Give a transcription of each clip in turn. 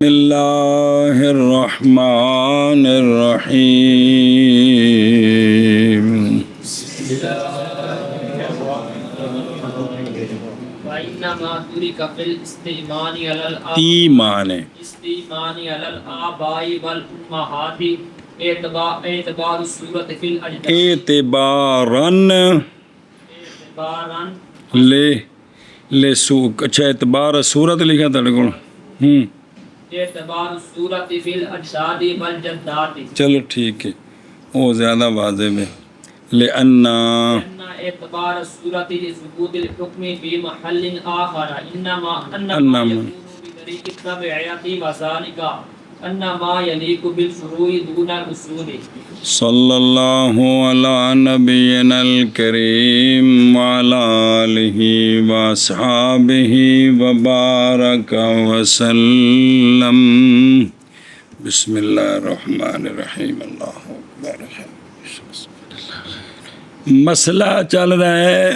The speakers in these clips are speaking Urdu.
بسم اللہ الرحمن الرحیم وَإِنَّمَا تُرِكَ فِي الْإِسْتِئْمَانِ عَلَى ایمان ہے الْآبَاءِ وَالْأُمَّهَاتِ اعتبار الصورت فی الاجداد اعتباراً اچھا اعتبار صورت لکھا تھا کو اعتبار الصورت فی الاجداد والجدات. چلو ٹھیک ہے وہ زیادہ واضح ہے لأن اعتبار الصورت لثبوت الحکم فی محل آخر انما یکون بطریق التبعیت وذلک انما یلیق بالفروع دون الاصول. صلی اللہ علی نبینا الکریم وعلی آلہ واصحابہ وبارک وسلم. بسم اللہ الرحمن الرحیم. اللہ اکبر. مسئلہ چل رہا ہے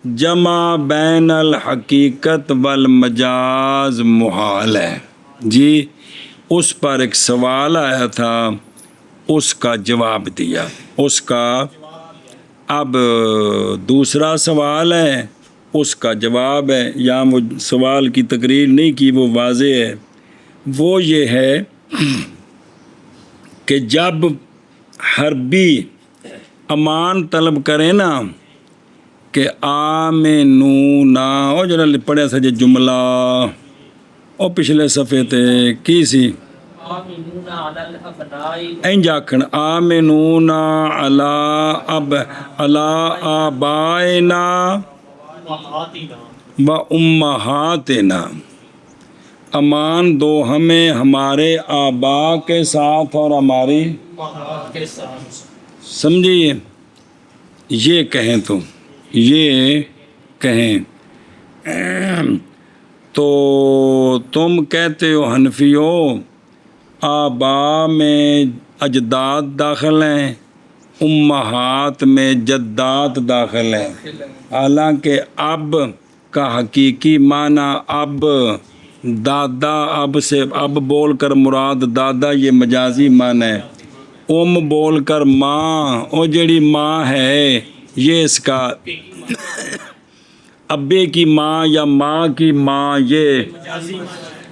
جمع بین الحقیقت والمجاز محال ہے جی. اس پر ایک سوال آیا تھا، اس کا جواب دیا. اس کا اب دوسرا سوال ہے، اس کا جواب ہے. یہاں وہ سوال کی تقریر نہیں کی، وہ واضح ہے. وہ یہ ہے کہ جب حربی امان طلب کرے نا کہ آمنونا، او جڑا پڑھیا سا جی جملہ او پچھلے صفحے تے کی سی اینج آکھن آمنونا علی آبائنا و امہاتنا، امان دو ہمیں ہمارے آبا کے ساتھ اور ہماری سمجھیے. یہ کہیں تو یہ کہیں تو تم کہتے ہو حنفیو آبا میں اجداد داخل ہیں، امہات میں جدات داخل ہیں. حالانکہ اب کا حقیقی معنی اب دادا، اب سے اب بول کر مراد دادا، یہ مجازی معنی ہے. بول کر ماں، او جڑی ماں ہے یہ اس کا ابے کی ماں یا ماں کی ماں، یہ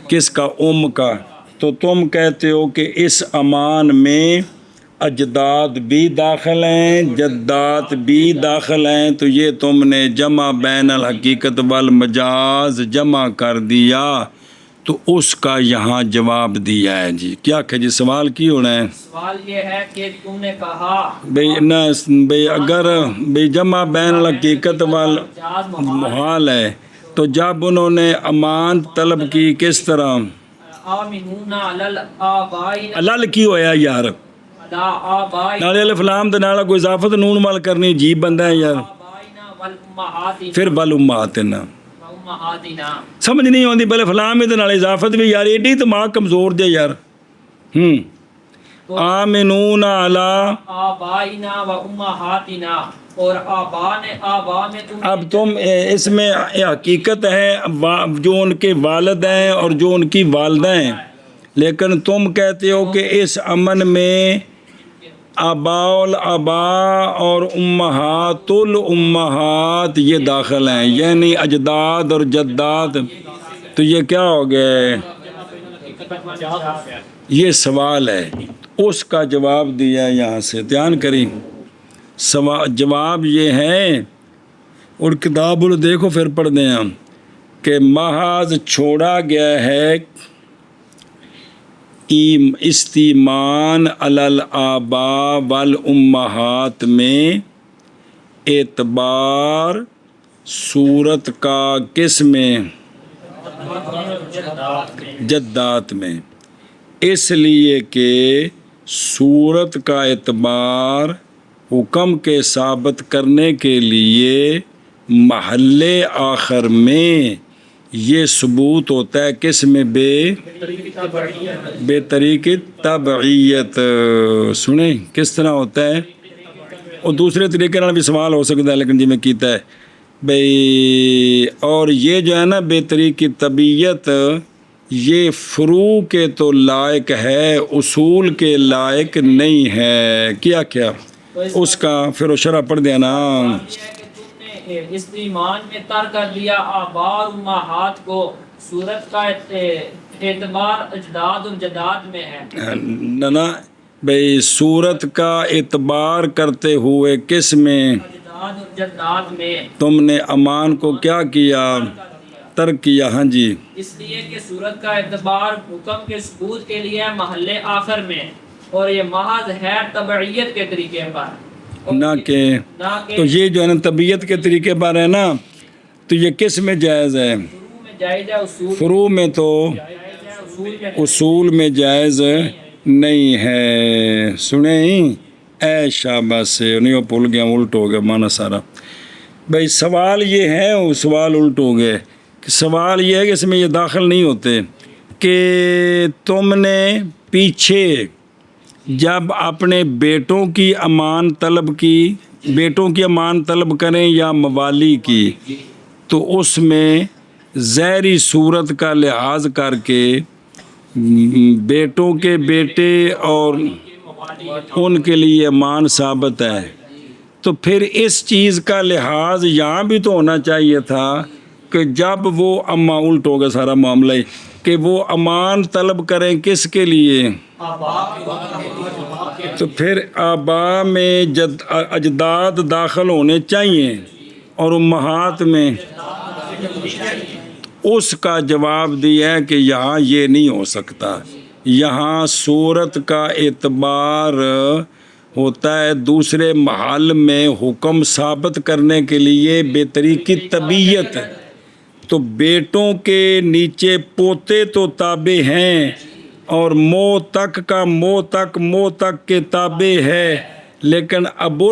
کس کا؟ کا. تو تم کہتے ہو کہ اس امان میں اجداد بھی داخل ہیں، جدات بھی داخل ہیں. تو یہ تم نے جمع بین الحقیقت والمجاز جمع کر دیا. تو اس کا یہاں جواب دیا ہے جی. کیا کہ جی سوال کی ہونا ہے؟ سوال یہ ہے کہ تم نے کہا بھئی اگر جمع بین الحقیقت والمحال ہے تو جب انہوں نے امان طلب کی کس طرح؟ علل کی ہویا یار، نالے الف لام دے نال کوئی اضافت نون مال کرنی عجیب بندہ ہے یار. پھر والامہاتنا سمجھ نہیں ہوندی، بلے فلام دے نال اضافت بھی یار ایڈی دماغ کمزور دے یار. آمنون علی آبائنا و امہاتنا، اور آبا میں اب تم اس میں حقیقت ہے جو ان کے والد ہیں اور جو ان کی والدہ ہیں، لیکن تم کہتے ہو کہ اس امن میں آباء الآباء اور امہات الامہات یہ داخل ہیں، یعنی اجداد اور جداد. تو یہ کیا ہو گیا؟ یہ سوال ہے، اس کا جواب دیا یہاں سے. دھیان کریں، جواب یہ ہے، اور کتاب دیکھو پھر پڑھ دیں ہم، کہ محض چھوڑا گیا ہے استیمان علی الآباء والامہات میں اعتبار صورت کا کس میں؟ جدات میں. اس لیے کہ صورت کا اعتبار حکم کے ثابت کرنے کے لیے محل آخر میں یہ ثبوت ہوتا ہے کس میں؟ بے طریق تبعیت. سنیں کس طرح ہوتا ہے؟ اور دوسرے طریقے نال بھی سوال ہو سکتا ہے، لیکن جی میں کیتا ہے بھئی. اور یہ جو ہے نا بے طریق طبیعت، یہ فروع کے تو لائق ہے، اصول کے لائق نہیں ہے۔ کیا اس کا پھر شرح پڑھ دینا۔ یہ ہے کہ تم نے اس ایمان میں ترک کر دیا آبا اور امہات کو، صورت کا اعتبار اجداد اور جداد میں ہے۔ نہ بھئی صورت کا اعتبار کرتے ہوئے کس میں؟ اجداد اور جداد میں تم نے امان کو کیا کیا؟ ترک کیا۔ ہاں جی، اس لیے کہ صورت کا اعتبار حکم کے ثبوت کے لیے محل آخر میں، اور یہ محض ہے تبعیت کے طریقے پر، نہ کہ تو یہ جو ہے نا طبیعت کے طریقے پر ہے نا، تو یہ کس میں جائز ہے؟ شروع میں جائز ہے، اصول فروع میں تو جائز ہے، اصول میں اصول میں جائز نہیں ہے۔ سنیں اے شاباش سے نہیں، وہ بھول گیا، الٹ ہو گیا مانا سارا۔ بھائی سوال یہ ہے، وہ سوال الٹ ہو گئے کہ سوال یہ ہے کہ اس میں یہ داخل نہیں ہوتے کہ تم نے پیچھے جب اپنے بیٹوں کی امان طلب کی، بیٹوں کی امان طلب کریں یا موالی کی، تو اس میں ظاہری صورت کا لحاظ کر کے بیٹوں کے بیٹے اور ان کے لیے امان ثابت ہے، تو پھر اس چیز کا لحاظ یہاں بھی تو ہونا چاہیے تھا کہ جب وہ الٹ ہو گیا سارا معاملہ ہی، کہ وہ امان طلب کریں کس کے لیے؟ تو پھر آبا میں اجداد داخل ہونے چاہیے اور امہات میں۔ اس کا جواب دیا ہے کہ یہاں یہ نہیں ہو سکتا، یہاں صورت کا اعتبار ہوتا ہے دوسرے محل میں حکم ثابت کرنے کے لیے بے طریقی طبیعت، تو بیٹوں کے نیچے پوتے تو تابع ہیں اور مو تک کا مو تک کے تابع ہے، لیکن اب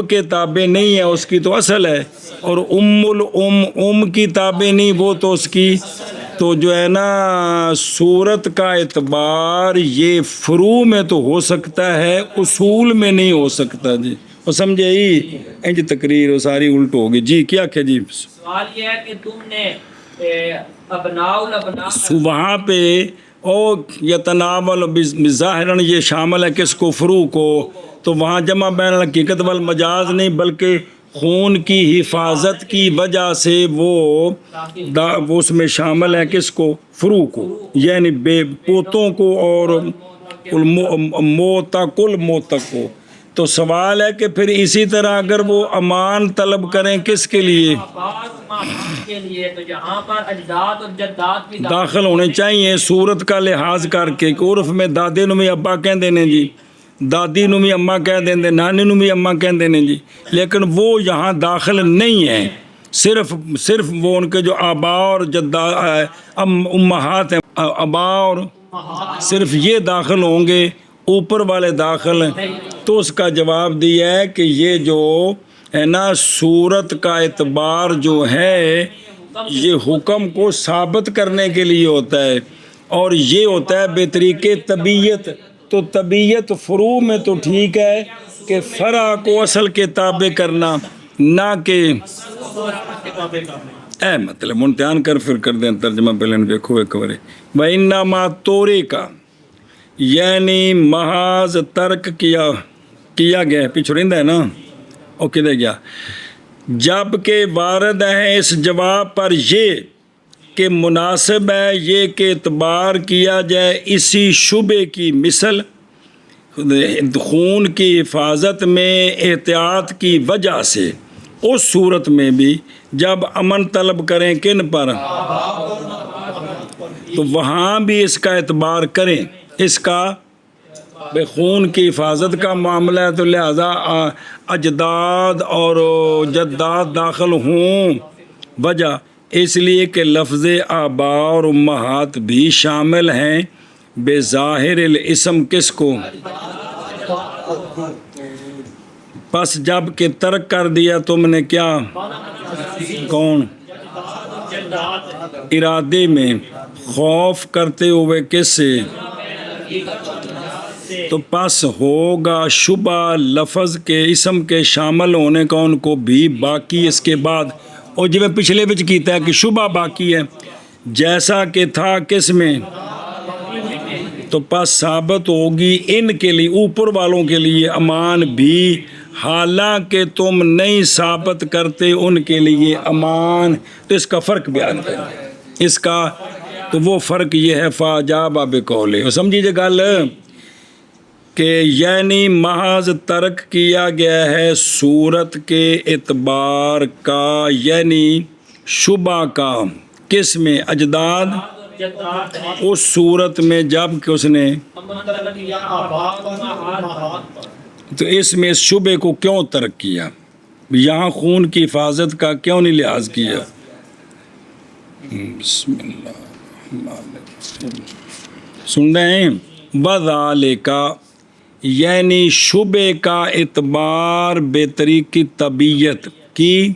کے تابع نہیں ہے، اس کی تو اصل ہے، اور ام کی تابع نہیں، وہ تو اس کی تو جو ہے نا صورت کا اعتبار یہ فروع میں تو ہو سکتا ہے، اصول میں نہیں ہو سکتا۔ جی وہ سمجھے ہی انج تقریر وہ ساری الٹ ہوگی۔ جی کیا کہ جی سوال یہ ہے کہ تم نے ابناء وہاں پہ او یتناول بظاہراً یہ شامل ہے کس کو؟ فروع کو، تو وہاں جمع بین الحقیقت والمجاز نہیں بلکہ خون کی حفاظت کی وجہ سے وہ اس میں شامل ہے کس کو؟ فروع کو، یعنی بے پوتوں کو اور موتق کو۔ تو سوال ہے کہ پھر اسی طرح اگر وہ امان طلب کریں کس کے لیے؟ کے لیے، تو یہاں پر اجداد اور جداد بھی داخل ہونے چاہیے صورت کا لحاظ کر کے، کہ عرف میں دادے نو بھی ابا کہہ دینے جی، دادی نو بھی اماں کہہ دیں، نانی نو بھی اماں کہہ دینے جی، لیکن وہ یہاں داخل نہیں ہے، صرف وہ ان کے جو آبا اور امہات ہیں، آبا اور صرف یہ داخل ہوں گے، اوپر والے داخل۔ تو اس کا جواب دیا ہے کہ یہ جو ہے نا صورت کا اعتبار جو ہے یہ حکم کو ثابت کرنے کے لیے ہوتا ہے، اور یہ ہوتا ہے بے طریقے طبیعت۔ تو طبیعت فروع میں تو ٹھیک ہے کہ فرع کو اصل کے تابع کرنا، نہ کہ مطلب امتحان کر پھر کر دیں ترجمہ پہلے دیکھو ایک بار۔ وَإِنَّمَا تورے کا یعنی محاذ ترک کیا گیا، پیچھے رہندا ہے نا، او کدھر گیا؟ جب کہ وارد ہے اس جواب پر یہ کہ مناسب ہے یہ کہ اعتبار کیا جائے اسی شبے کی مثل خون کی حفاظت میں احتیاط کی وجہ سے، اس صورت میں بھی جب امن طلب کریں کن پر، تو وہاں بھی اس کا اعتبار کریں، اس کا بے خون کی حفاظت کا معاملہ ہے، تو لہذا اجداد اور جداد داخل ہوں، وجہ اس لیے کہ لفظ آبا اور امہات بھی شامل ہیں بے ظاہر الاسم کس کو؟ پس جب کہ ترک کر دیا تم نے کیا؟ کون؟ ارادے میں خوف کرتے ہوئے کس سے؟ تو پس ہوگا شبہ لفظ کے اسم کے شامل ہونے کا ان کو بھی باقی اس کے بعد، اور جو میں پچھلے بچ کیتا ہے کہ شبہ باقی ہے، جیسا کہ تھا کس میں، تو پس ثابت ہوگی ان کے لیے، اوپر والوں کے لیے امان بھی، حالانکہ تم نہیں ثابت کرتے ان کے لیے امان۔ تو اس کا فرق بیان کریں، اس کا تو وہ فرق یہ ہے فاجاب بقولہ، اور سمجھیے گل کہ یعنی محض ترک کیا گیا ہے صورت کے اعتبار کا، یعنی شبہ کا، کس میں، اجداد، اس صورت میں جب کہ اس نے، تو اس میں اس شبے کو کیوں ترک کیا، یہاں خون کی حفاظت کا کیوں نہیں لحاظ کیا؟ بسم اللہ الرحمن الرحیم، سن رہے ہیں؟ وذالک، یعنی شبے کا اعتبار بے طریقی طبیعت کی،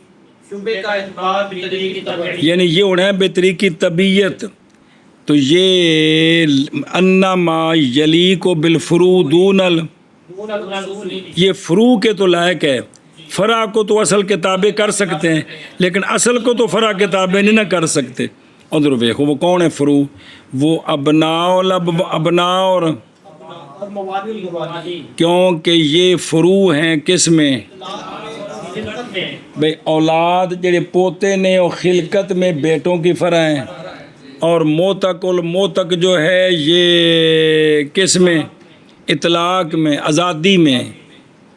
شبے کا اعتبار بطریق کی طبیعت، یعنی یہ ہونا ہے بے طریقی طبیعت، تو یہ انما یلیق بالفروع دون یہ فروع کے تو لائق ہے، فرع کو تو اصل کے تابع کر سکتے ہیں لیکن اصل کو تو فرع کے تابع نہیں نہ کر سکتے۔ ادھر دیکھو وہ کون ہے فروع، وہ ابناء اور کیونکہ یہ فروع ہیں کس میں، بھئی اولاد جڑے پوتے نے اور خلقت میں بیٹوں کی فرع ہیں، اور موتق الموتق جو ہے یہ کس میں، اطلاق میں، آزادی میں،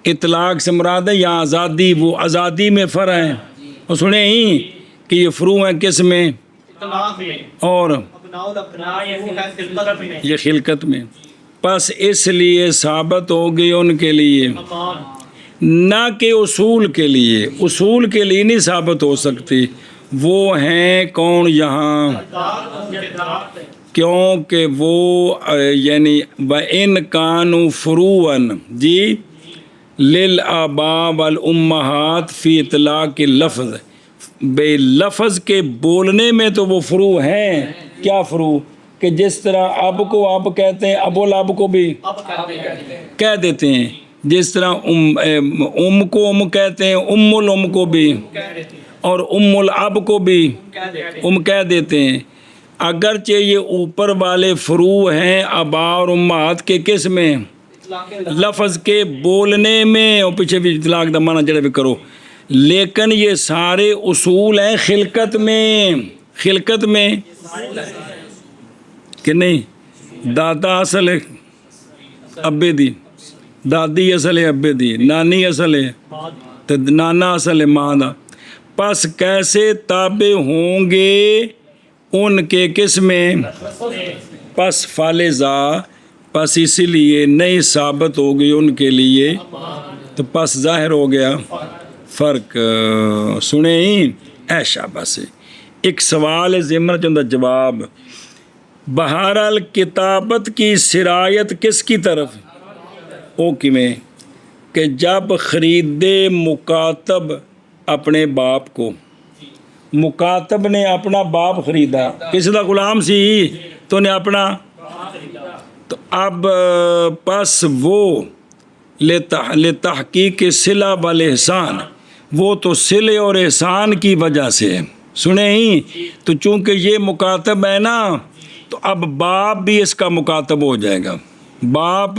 اطلاق سے مراد ہے یہاں آزادی، وہ آزادی میں فرع ہیں، اور سنیں ہی کہ یہ فروع ہیں کس میں، اور یہ خلقت میں، پس اس لیے ثابت ہوگی ان کے لیے، نہ کہ اصول کے لیے، اصول کے لیے نہیں ثابت ہو سکتی، وہ ہیں کون یہاں، کیونکہ وہ یعنی وَإِن كَانُوا فُرُوعًا جی لِلْآبَاءِ وَالْأُمَّهَاتِ فی اطلاق لفظ، بے لفظ کے بولنے میں تو وہ فروع ہیں، کیا فروع، کہ جس طرح اب کو اب کہتے ہیں ابو الاب کو بھی کہہ دیتے ہیں، جس طرح ام کو ام کہتے ہیں ام الام کو بھی، اور ام الاب کو بھی ام کہہ دیتے ہیں، اگرچہ یہ اوپر والے فروع ہیں آباء اور امہات کے کس میں، لفظ کے بولنے میں، اور پیچھے بھی اطلاق دا معنی جڑے بھی کرو، لیکن یہ سارے اصول ہیں خلقت میں، خلقت میں کہ نہیں، دادا اصل ہے ابے دی، دادی اصل ہے ابے دی، نانی اصل ہے تو نانا اصل ہے ماں دا، پس کیسے تابع ہوں گے ان کے کس میں، پس فالزا، پس اسی لیے نہیں ثابت ہوگی ان کے لیے، تو پس ظاہر ہو گیا فرق۔ سنیں ہی ایشا بس ایک سوال ضمن چندہ جواب، بہرحال کتابت کی سرایت کس کی طرف، او کی میں، کہ جب خریدے مکاتب اپنے باپ کو، مکاتب نے اپنا باپ خریدا، کسی دا غلام سی تو نے اپنا، تو اب پس وہ لتحقیق صلہ والاحسان، وہ تو صلے اور احسان کی وجہ سے، سنیں ہی، تو چونکہ یہ مکاتب ہے نا تو اب باپ بھی اس کا مکاتب ہو جائے گا، باپ،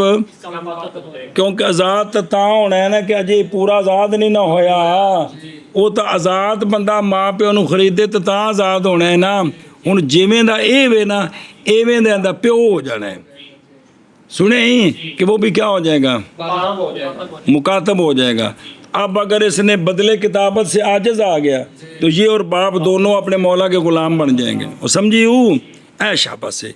کیونکہ آزاد تا ہونا ہے نا کہ اجے پورا آزاد نہیں نہ ہویا، وہ تو آزاد بندہ ماں پیو نو خریدے تو تا آزاد ہونا ہے نا، ہن جویں دا اے وے نا ایویں دے دا پیو ہو جانا ہے، سنیں ہی کہ وہ بھی کیا ہو جائے گا، مکاتب ہو جائے گا۔ اب اگر اس نے بدلے کتابت سے عاجز آ گیا تو یہ اور باپ دونوں اپنے مولا کے غلام بن جائیں گے، اور سمجھی ہوں ایشا بس ہے،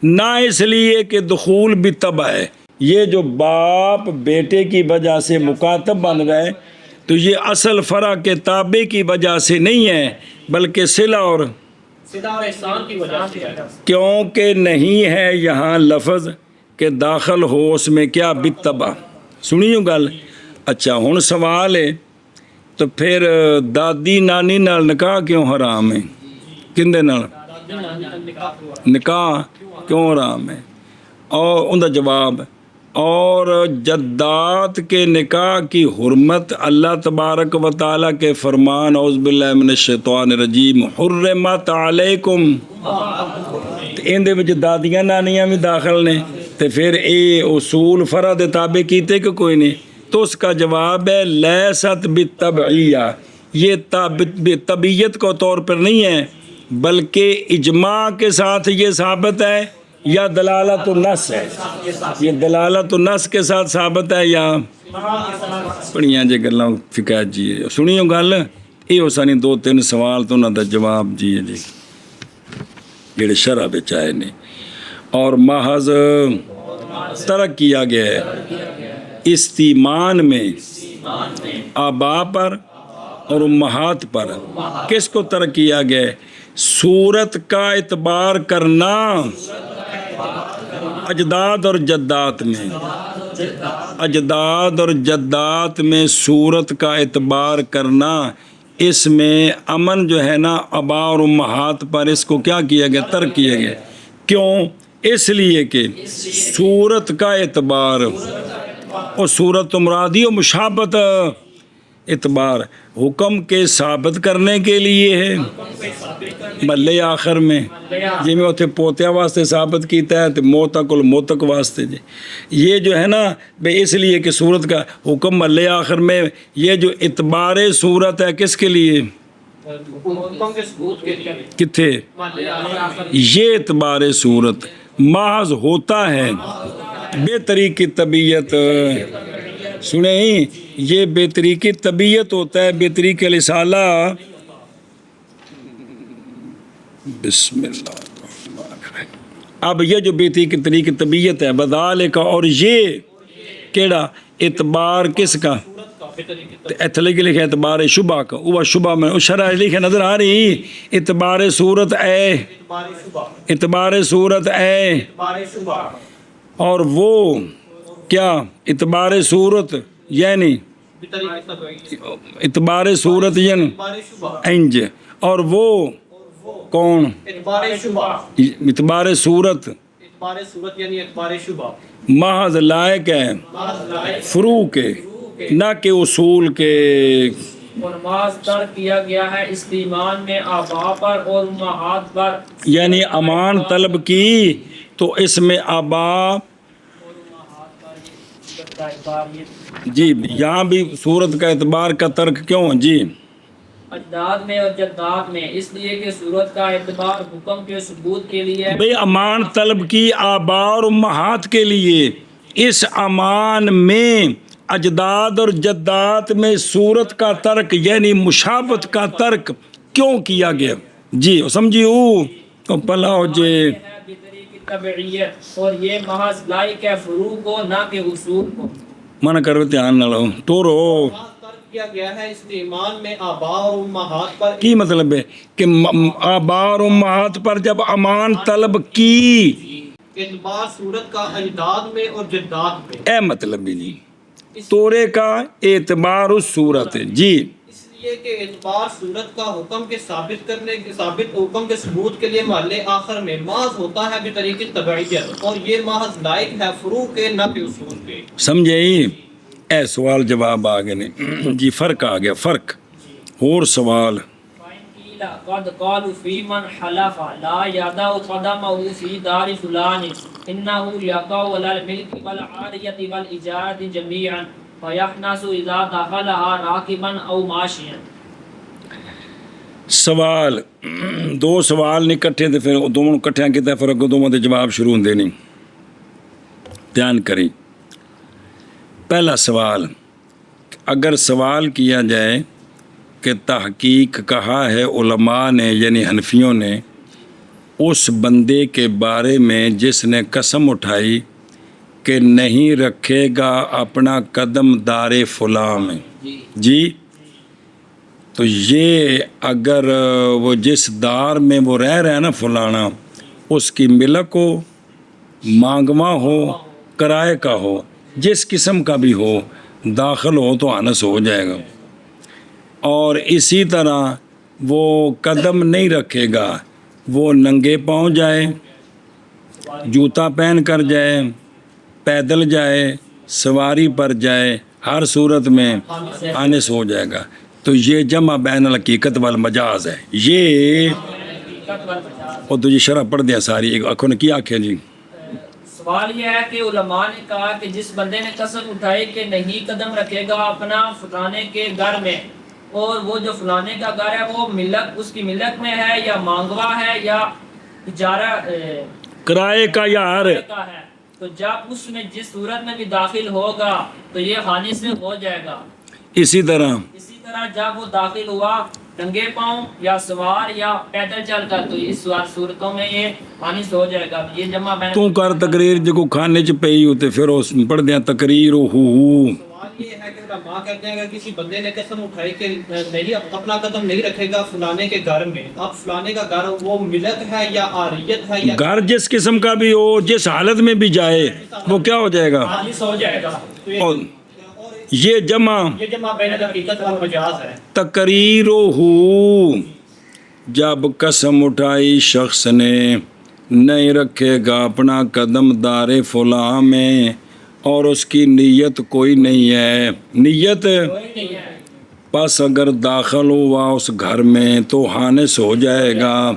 نہ اس لیے کہ دخول بھی تبع ہے، یہ جو باپ بیٹے کی وجہ سے مکاتب بن رہا ہے تو یہ اصل فرع کے تابع کی وجہ سے نہیں ہے بلکہ صلہ اور احسان کی وجہ سے، کیونکہ نہیں ہے یہاں لفظ کہ داخل ہو اس میں کیا بالتبع، سنیو گل۔ اچھا ہن سوال ہے تو پھر دادی نانی نال نکاح کیوں حرام ہے، کندے نال نکاح کیوں حرام ہے، اور ان دا جواب اور جدات کے نکاح کی حرمت اللہ تبارک و تعالیٰ کے فرمان اعوذ باللہ من الشیطان الرجیم حرمت علیکم ان دے وچ دادیاں نانیاں بھی داخل نے تے پھر اے اصول فرع دے تابع کیتے کہ کوئی نہیں تو اس کا جواب ہے لیست بالطبعیہ یہ طبیعت کو طور پر نہیں ہے بلکہ اجماع کے ساتھ یہ ثابت ہے یا دلالت النص ہے یہ دلالت النص کے ساتھ ثابت ہے یا پڑھیاں جے گلاں فقہ جی سنیو گل یہ ہو سانی 2-3 سوال تو انہاں دا جواب جی ہے جی جڑے شرع وچ آئے نے اور محض ترک کیا گیا ہے استیمان میں آبا پر اور امہات پر کس کو ترک کیا گیا ہے صورت کا اعتبار کرنا اجداد اور جدات میں اجداد اور جدات میں صورت کا اعتبار کرنا اس میں امن جو ہے نا آبا اور امہات پر اس کو کیا کیا گیا ترک کیا گیا کیوں اس لیے کہ صورت کا اعتبار اور صورت مرادی و مشابہت اعتبار حکم کے ثابت کرنے کے لیے ہے ملے آخر میں جی میں اتنے پوتیاں واسطے ثابت کیتا ہے تو موتق الموتق واسطے جی یہ جو ہے نا بے اس لیے کہ صورت کا حکم ملے آخر میں یہ جو اعتبار صورت ہے کس کے لیے کتھے یہ اعتبار صورت محض ہوتا ہے بے طریقی طبیعت سنیں یہ بے طریقی طبیعت ہوتا ہے بے طریقی رسالہ بسم اللہ الرحمن الرحیم اب یہ جو بے طریقی طبیعت ہے بذالک اور یہ کیڑا اعتبار کس کا ایتھلے کے لکھے اعتبار شبہ کا وہ شبہ میں شرح لکھے نظر آ رہی اعتبار صورت اے اعتبار صورت اے اور وہ کیا اعتبار صورت یعنی اعتبار صورت یعنی انج اور وہ کون اعتبار صورت یعنی اعتبار شبہ محض لائق ہے فروع کے نہ کہ اصول کے اور محض ترک کیا گیا ہے استیمان میں آبا پر اور امہات پر یعنی امان طلب کی تو اس میں آبا جی یہاں بھی صورت کا اعتبار کا ترک کیوں جی اجداد میں اور جدات میں اس لیے کہ صورت کا اعتبار حکم کے ثبوت کے لیے بھئی امان طلب کی آبا اور امہات کے لیے اس امان میں اجداد اور جدات میں صورت کا ترک یعنی مشابہت کا ترک کیوں کیا گیا جی سمجھیو پلاؤ جی طبعیت اور یہ محض لائق ہے فروع کو نہ کہ اصول کو منع کرو دھیان نہ لو ٹورو ترک کیا گیا ہے استیمان میں آبا اور امہات پر کی مطلب ہے کہ آبا اور امہات پر جب امان طلب کی اعتبار صورت کا اجداد میں اور جدات میں اے مطلب بھی نہیں تورے کا اعتبار اس صورت ہے جی اس لیے کہ اعتبار صورت کا حکم کے ثابت کرنے کے ثابت حکم کے ثبوت کے لیے محل آخر میں محض ہوتا ہے بطریق طبعیت اور یہ محض لائق ہے فروع کے نہ کہ اصول کے سمجھے اے سوال جواب آ گئے جی فرق آ گیا فرق اور سوال قد قالوا في من حلف لا يدع قدمه في دار فلان انه يقع على الملك والعارية والإجارة جميعا فيحنس اذا دخلها راكبا او ماشيا سوال دو سوال نہیں کٹھے تے پھر دونوں کٹھیاں کیتے پھر اگوں دونوں دے جواب شروع ہوندے نہیں دھیان کریں پہلا سوال اگر سوال کیا جائے کہ تحقیق کہا ہے علماء نے یعنی حنفیوں نے اس بندے کے بارے میں جس نے قسم اٹھائی کہ نہیں رکھے گا اپنا قدم دار فلاں میں جی تو یہ اگر وہ جس دار میں وہ رہ رہا ہے نا فلانا اس کی ملک ہو مانگواں ہو کرائے کا ہو جس قسم کا بھی ہو داخل ہو تو انس ہو جائے گا اور اسی طرح وہ قدم نہیں رکھے گا وہ ننگے پاؤں جائے جوتا پہن کر جائے پیدل جائے سواری پر جائے ہر صورت میں آنس ہو جائے گا. تو یہ جمع بین الحقیقت والمجاز ہے. یہ حقیقت والمجاز. اور تجھے شرح پڑھ دیا ساری ایک آنکھوں نے کیا آکھیں جی. سوال یہ ہے کہ علماء نے کہا کہ جس بندے نے قسم اٹھائی کہ نہیں قدم رکھے گا اپنا فلانے کے گھر میں، اور وہ جو فلانے کا گھر ہے وہ ملک اس کی ملک میں ہے یا مانگوا ہے یا اجارہ کرائے کا یار کا ہے، تو جب اس میں جس صورت میں بھی داخل ہوگا تو یہ خانی سے ہو جائے گا. اسی طرح اسی طرح جب وہ داخل ہوا ننگے پاؤں یا سوار یا پیدل چل کر تو اس صورتوں میں یہ خانس ہو جائے گا. یہ جمع بین تو کر تقریر جو کھانے چ پئی ہوتے پھر اس پڑھ دیا تقریر ہو. سوال یہ ہے کہ علماء کہتے ہیں کہ کسی بندے نے قسم اٹھائی کہ نہیں اپنا قدم نہیں رکھے گا فلانے کے گھر میں. اب فلانے کا گھر وہ ملک ہے یا عاریت ہے یا گھر جس قسم کا بھی ہو جس حالت میں بھی جائے وہ کیا ہو جائے گا. خانس ہو جائے گا. اور یہ جمع یہ جمع بین الحقیقت والمجاز ہے. تقریر ہو جب قسم اٹھائی شخص نے نہیں رکھے گا اپنا قدم دار فلاں میں اور اس کی نیت کوئی نہیں ہے، نیت کوئی نہیں ہے، پس اگر داخل ہوا اس گھر میں تو حانس ہو جائے گا.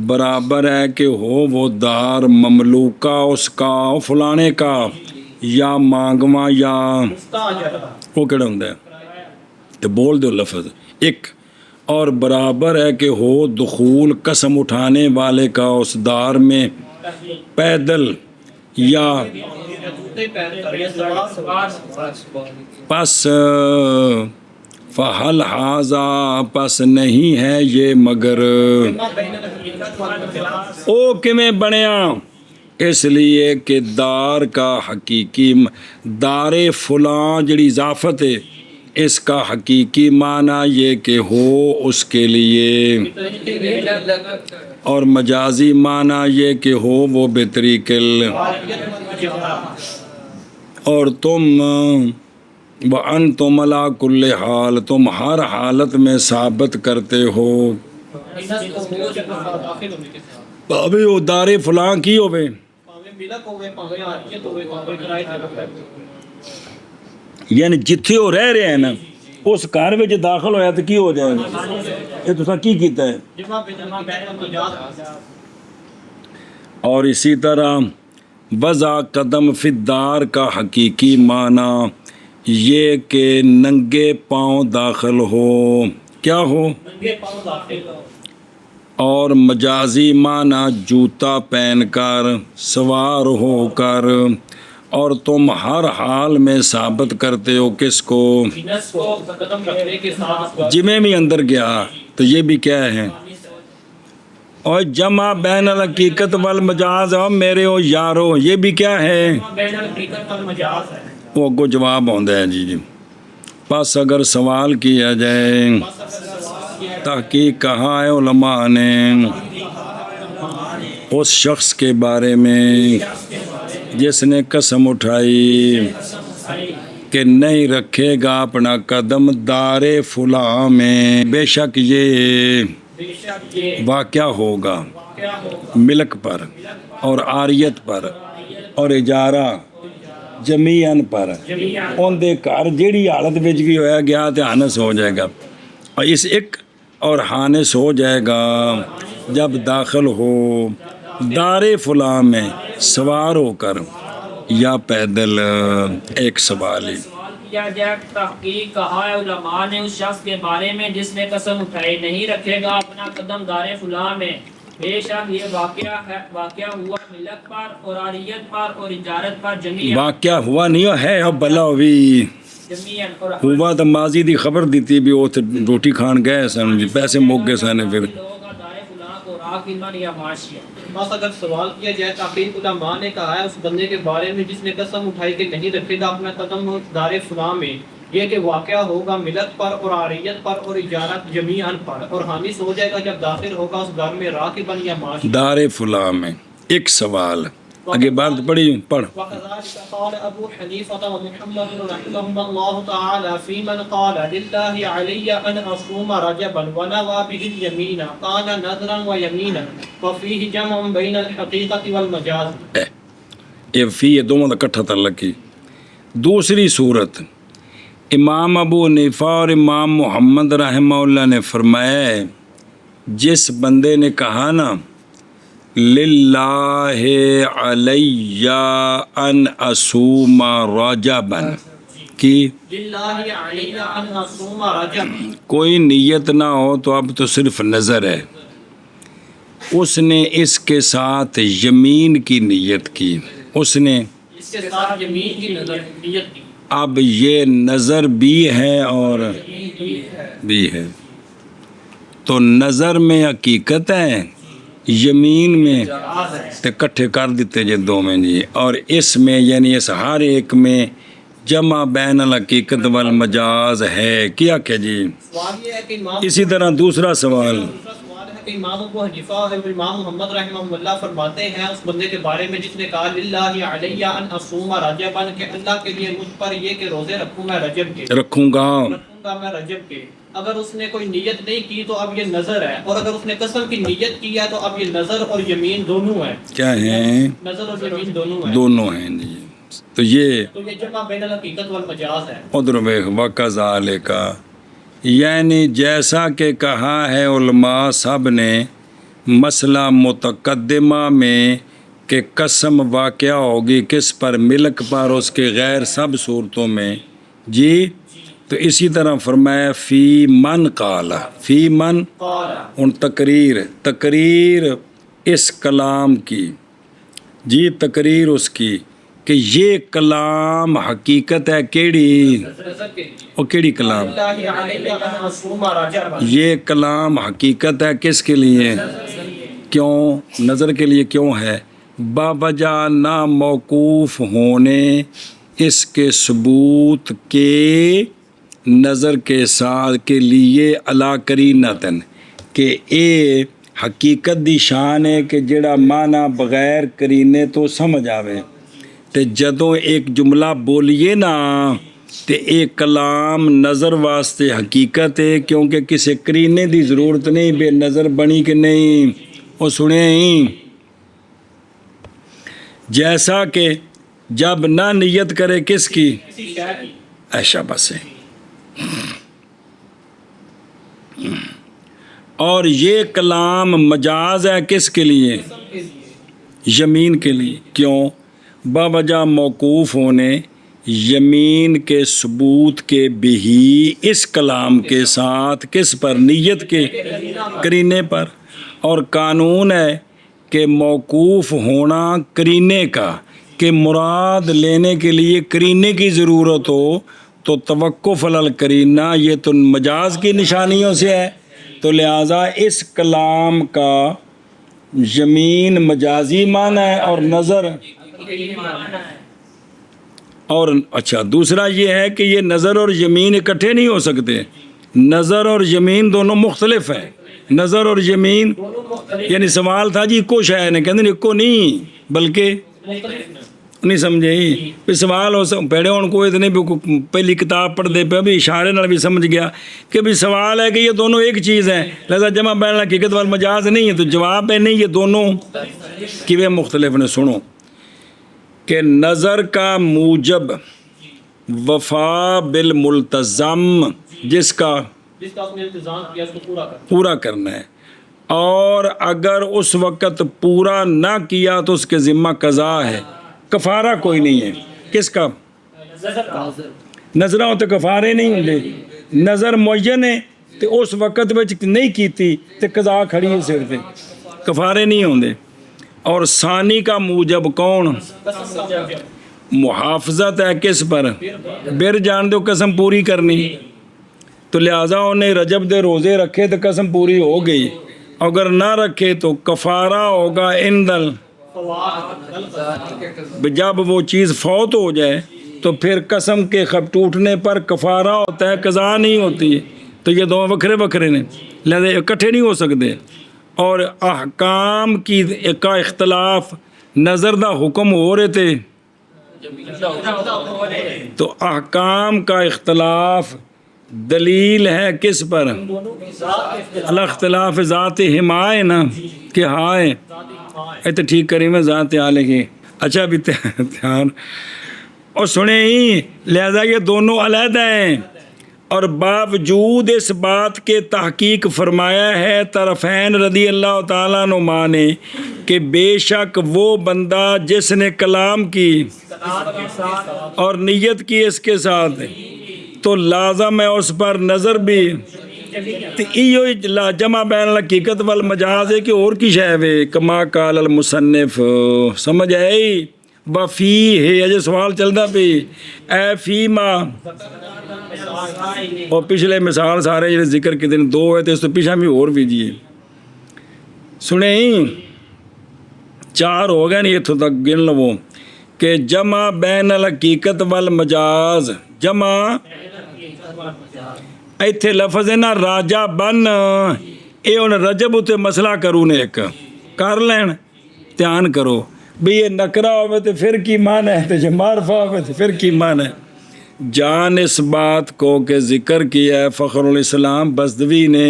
برابر ہے کہ ہو وہ دار مملوکہ اس کا فلانے کا یا مانگواں یا وہ کہڑا ہوں تو بول دو لفظ ایک. اور برابر ہے کہ ہو دخول قسم اٹھانے والے کا اس دار میں پیدل یا پس فحل حاضا پس نہیں ہے یہ مگر او کمیں بنیا اس لیے کہ دار کا حقیقی دار فلاں جڑی اضافت ہے اس کا حقیقی معنی یہ کہ ہو اس کے لیے، اور مجازی معنی یہ کہ ہو وہ بطریق اور تم وَأَنْتُمْ عَلَىٰ كُلِّ حال تم ہر حالت میں ثابت کرتے ہو. بھاوے وہ دار فلاں کی ہوئے یعنی جتھے وہ رہ رہے ہیں نا اس گھر میں داخل ہویا تو کی ہو جائے گا. یہ تو کی کیتا ہے. اور اسی طرح وضع قدم فی الدار کا حقیقی معنی یہ کہ ننگے پاؤں داخل ہو، کیا ہو، اور مجازی معنی جوتا پہن کر سوار ہو کر. اور تم ہر حال میں ثابت کرتے ہو کس کو، جمعے میں اندر گیا تو یہ بھی کیا ہے. اور جمع بین الحقیقت والمجاز اور میرے او یارو یہ بھی کیا ہے، وہ کو جواب ہوتا ہے جی. پس اگر سوال کیا جائے تحقیق کہا ہے علماء نے اس شخص کے بارے میں جس نے قسم اٹھائی کہ نہیں رکھے گا اپنا قدم دار فلاں میں، بے شک یہ واقعہ ہوگا ملک پر اور عاریت پر اور اجارہ جمیعن پر ان دے گھر جیڑی حالت وچ بھی ہویا گیا تے حانس ہو جائے گا. اور اس ایک اور حانس ہو جائے گا جب داخل ہو دار فلاں میں سوار ہو کر یا پیدل. ایک سوال ہی کیا جائے تحقیق کہا ہے علماء نے اس شخص کے بارے میں جس نے قسم اٹھائی نہیں رکھے گا اپنا قدم دار فلاں میں، بے شک یہ واقعہ ہوا ملک پر اور عاریت پر اور اجارت پر جمیعاً. واقعہ ہوا نہیں ہے اب بلا ہوئی ہوا تو ماضی دی خبر دیتی بھی وہ روٹی کھان گئے سن جی پیسے مک گئے سن. پھر بس اگر سوال کیا جائے تحقیق علماء نے کہا ہے اس بندے کے بارے میں جس نے قسم اٹھائی کہ نہیں رکھے گا اپنا قدم دار فلاں میں، یہ کہ واقعہ ہوگا ملت پر اور عاریت پر اور اجارت جمیعاً پر، اور حانس ہو جائے گا جب داخل ہوگا اس گھر میں راکباً یا ماشی. دار فلاں میں ایک سوال آگے بات پڑھی پڑھ. وكذلك قال ابو حنيفه ومحمد رحمهم الله تعالى في من قال لله علي ان اصوم رجبا ونوى به اليمين كان نذرا ويمينا وفيه جمع بين الحقيقه والمجاز. یہ فی یہ دونوں کا کٹھا تعلق کی. دوسری صورت امام ابو حنیفہ اور امام محمد رحمہ اللہ نے فرمایا ہے جس بندے نے کہا نا للہ علی ان اصوم رجبا کی للہ علی ان اصوم رجب، کوئی نیت نہ ہو تو اب تو صرف نظر ہے. اس نے اس کے ساتھ یمین کی نیت کی، اس نے اس کے ساتھ یمین کی نیت کی. اب یہ نظر بھی ہے اور بھی ہے، تو نظر میں حقیقت ہے، یمین میں تے کٹھے کر دیتے جے دو میں جی. اور اس میں یعنی اس ہر ایک میں جمع بین الحقیقت والمجاز ہے. کیا کہ جی سوال یہ ہے کہ امام اسی طرح دوسرا سوال دوسرا سوال ہے کہ امام ابو حنیفہ اور امام محمد رحمہ اللہ فرماتے ہیں اس بندے کے بارے میں جس نے کہا للہ علی ان اصوم رجبا، کہ اللہ کے لیے مجھ پر یہ کہ روزے رکھوں میں رجب کے، رکھوں گا. رکھوں گا میں رجب کے. اگر اس نے کوئی نیت نہیں کی تو اب یہ نظر ہے، اور اگر اس نے قسم کی نیت کی ہے تو اب یہ نظر اور یمین دونوں ہیں. کیا ہیں؟ نظر اور یمین دونوں ہیں. دونوں ہیں جی. تو یہ جمع بین الحقیقت والمجاز ہے. ادھر وَكَذَلِكَ، یعنی جیسا کہ کہا ہے علماء سب نے مسئلہ متقدمہ میں کہ قسم واقع ہوگی کس پر، ملک پر، اس کے غیر سب صورتوں میں جی. تو اسی طرح فرمایا فی من قال، فی من ان تقریر اس کلام کی جی، تقریر اس کی کہ یہ کلام حقیقت ہے. کیڑی اور کیڑی کلام؟ یہ کلام حقیقت ہے کس کے لیے؟ کیوں؟ نظر کے لیے. کیوں ہے؟ باوجہ نا موقوف ہونے اس کے ثبوت کے نظر کے ساتھ کے لیے علا کرینتن، کہ اے حقیقت دی شان ہے کہ جڑا معنی بغیر کرینے تو سمجھ آوے. تے جدوں ایک جملہ بولیے نا تے ایک کلام نظر واسطے حقیقت ہے، کیونکہ کسی کرینے دی ضرورت نہیں. بے نظر بنی کہ نہیں وہ سنے ہی. جیسا کہ جب نہ نیت کرے کس کی؟ ایشا بس ہے. اور یہ کلام مجاز ہے کس کے لیے؟ یمین کے لیے. کیوں؟ باوجہ موقوف ہونے یمین کے ثبوت کے بھی اس کلام کے ساتھ کس پر؟ نیت کے کرینے پر. اور قانون ہے کہ موقوف ہونا کرینے کا، کہ مراد لینے کے لیے کرینے کی ضرورت ہو تو توقف علی القرینہ، یہ تو مجاز کی نشانیوں سے ہے. تو لہٰذا اس کلام کا یمین مجازی معنی ہے اور نظر. اور اچھا دوسرا یہ ہے کہ یہ نظر اور یمین اکٹھے نہیں ہو سکتے. نظر اور یمین دونوں مختلف ہیں. نظر اور یمین یعنی سوال تھا جی کو شاید نے کہتے ہیں کو نہیں بلکہ نہیں سمجھے ہی پھر سوال ہو پیڑے ان کو اتنے بھی پہلی کتاب پڑھ دے پہ بھی اشارے نال بھی سمجھ گیا کہ بھی سوال ہے کہ یہ دونوں ایک چیز ہیں، لہذا جمع بین الحقیقت والمجاز نہیں ہے. تو جواب ہے نہیں، یہ دونوں کیویں مختلف نے. سنو کہ نظر کا موجب وفا بالملتزم، جس کا اس نے التزام کیا اس کو پورا کرنا ہے، اور اگر اس وقت پورا نہ کیا تو اس کے ذمہ قضا ہے. کفارہ کوئی نہیں ہے. کس کا؟ نظرہ ہوتے کفارے نہیں ہوں. نظر معین ہے تو اس وقت وچ نہیں کیتی تو قضا کھڑی ہے سر تے، کفارے نہیں ہوں. اور ثانی کا موجب کون؟ محافظت ہے کس پر؟ بر جان دو قسم پوری کرنی. تو لہٰذا انہیں رجب دے روزے رکھے تو قسم پوری ہو گئی، اگر نہ رکھے تو کفارہ ہوگا اندل. جب وہ چیز فوت ہو جائے تو پھر قسم کے خب ٹوٹنے پر کفارہ ہوتا ہے، قضا نہیں ہوتی. تو یہ دونوں وکھرے وکھرے نے، لہذا اکٹھے نہیں ہو سکتے. اور احکام کی کا اختلاف، نظر دا حکم ہو رہے تھے تو احکام کا اختلاف دلیل ہے کس پر؟ الاختلاف ذات ہما ہے نا کہ ہائے تو ٹھیک کریں میں ذات عالی کی اچھا بھی دھیان اور سنیں ہی، لہذا یہ دونوں علیحدہ ہیں، اور باوجود اس بات کے تحقیق فرمایا ہے طرفین رضی اللہ تعالیٰ عنہما نے کہ بے شک وہ بندہ جس نے کلام کی اور نیت کی اس کے ساتھ تو لازم ہے اس پر نظر بھی جمع بین الحقیقت والمجاز ہے کہ اور کی شے وے کما قال المصنف سمجھ آئی وفی ہے اجے سوال چلتا پی اے فی ما اور پچھلے مثال سارے جڑے ذکر کے دن 2 ہے تو اس تو پیچھے بھی اور بھیجیے سنیں 4 ہو گئے نہیں اتوں تک گن لو کہ جمع بین الحقیقت والمجاز جمع ایتھے لفظ ہے نا راجا بن اے ان رجب تے مسئلہ کروں نے ایک کر لین دھیان کرو بھی یہ نکرہ ہوئے تو پھر کی مان ہے تو یہ معرفہ ہوئے تو پھر کی مان ہے جان اس بات کو کہ ذکر کیا ہے فخر الاسلام بزدوی نے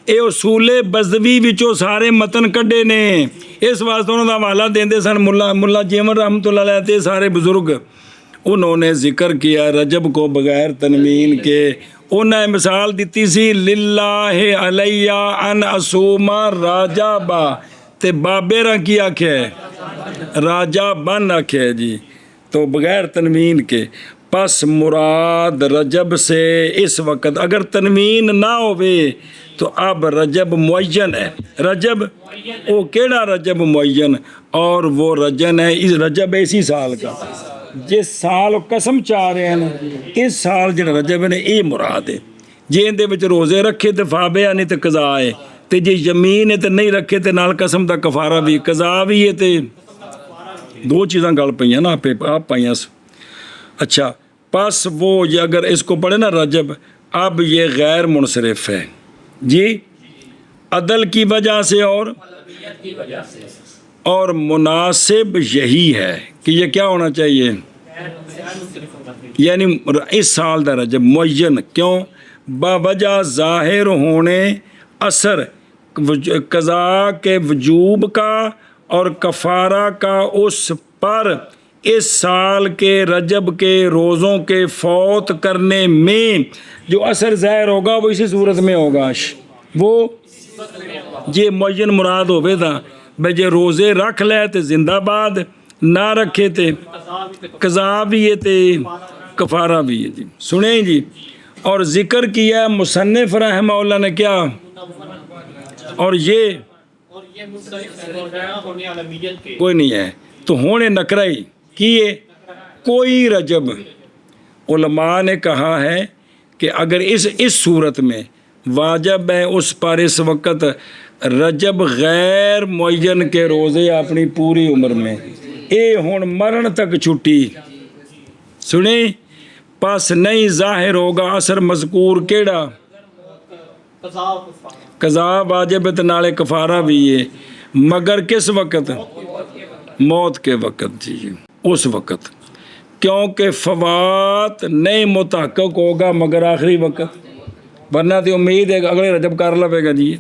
اے اصول بزدوی وچوں سارے متن کڈے نے اس واسطے انہوں دا حوالہ دیندے سن ملا جیمن رحمۃ اللہ علیہ تے سارے بزرگ انہوں نے ذکر کیا رجب کو بغیر تنوین کے انہیں مثال دیتی سی للہ علیہ ان اسوما راجا با تے بابے رہا کی آکھے راجا بن آکھے جی تو بغیر تنوین کے پس مراد رجب سے اس وقت اگر تنوین نہ ہوئے تو اب رجب معین ہے رجب وہ کیڑا رجب معین اور وہ رجن ہے اس رجب اسی سال کا جس سال قسم چاہ رہے ہیں اس سال جڑا رجب نے یہ مراد ہے جی اندے وچ روزے رکھے تو فابیا نہیں تو قضا ہے تے جی یمین ہے تو نہیں رکھے تو نال قسم دا کفارہ بھی قضا بھی ہے تے 2 چیزاں گل پئیاں نا آپ پائیاں اچھا پس وہ یہ اگر اس کو پڑھے نا رجب اب یہ غیر منصرف ہے جی عدل کی وجہ سے اور مناسب یہی ہے کہ یہ کیا ہونا چاہیے یعنی اس سال دا رجب معین کیوں باوجہ ظاہر ہونے اثر قضاء کے وجوب کا اور کفارہ کا اس پر اس سال کے رجب کے روزوں کے فوت کرنے میں جو اثر ظاہر ہوگا وہ اسی صورت میں ہوگا وہ یہ معین مراد ہوئے تھا بھائی جے روزے رکھ لے تے زندہ باد نہ رکھے تے قضا بھی ہے تے کفارہ بھی ہے جی سنیں جی اور ذکر کیا ہے مصنف رحمہ اللہ نے کیا اور یہ کوئی نہیں ہے تو ہونے نکرائی کیے کوئی رجب علماء نے کہا ہے کہ اگر اس صورت میں واجب ہے اس پر اس وقت رجب غیر معین کے روزے اپنی پوری عمر میں اے ہون مرن تک چھٹی سنیں پس نہیں ظاہر ہوگا اثر مذکور کیڑا قضا واجب ہے نالے کفارہ بھی ہے مگر کس وقت موت کے وقت جی اس وقت کیونکہ فوات نہیں متحقق ہوگا مگر آخری وقت ورنہ تو امید ہے کہ اگلے رجب کر لوے گا جی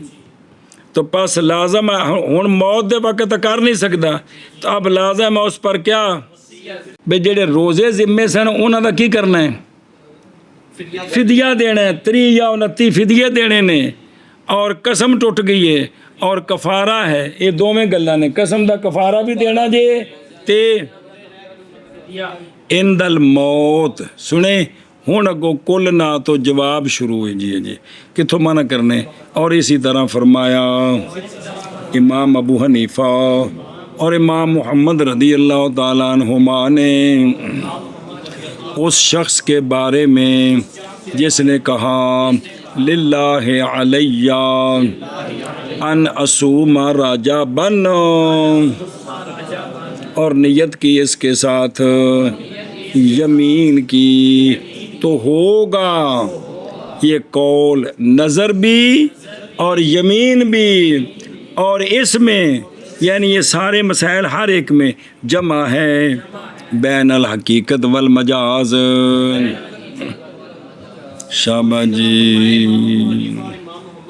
تو پس لازم ہے ہن موت دے وقت کر نہیں سکتا تو اب لازم ہے اس پر کیا بے جڑے روزے ذمے سن انہاں دا کی کرنا ہے فدیہ دینا ہے 30 یا 29 فدیے دینے نے اور قسم ٹوٹ گئی ہے اور کفارہ ہے یہ دوویں گلاں نے قسم دا کفارہ بھی دینا جے تے عند الموت سنیں ہوں اگو کل نہ تو جواب شروع ہوئی جی کتوں منع کرنے اور اسی طرح فرمایا امام ابو حنیفہ اور امام محمد رضی اللہ تعالیٰ عنہما نے اس شخص کے بارے میں جس نے کہا للہ علیہ ان اصوم راجا بن اور نیت کی اس کے ساتھ یمین کی تو ہوگا یہ قول نظر بھی اور یمین بھی اور اس میں یعنی یہ سارے مسائل ہر ایک میں جمع ہے بین الحقیقت والمجاز شابہ جی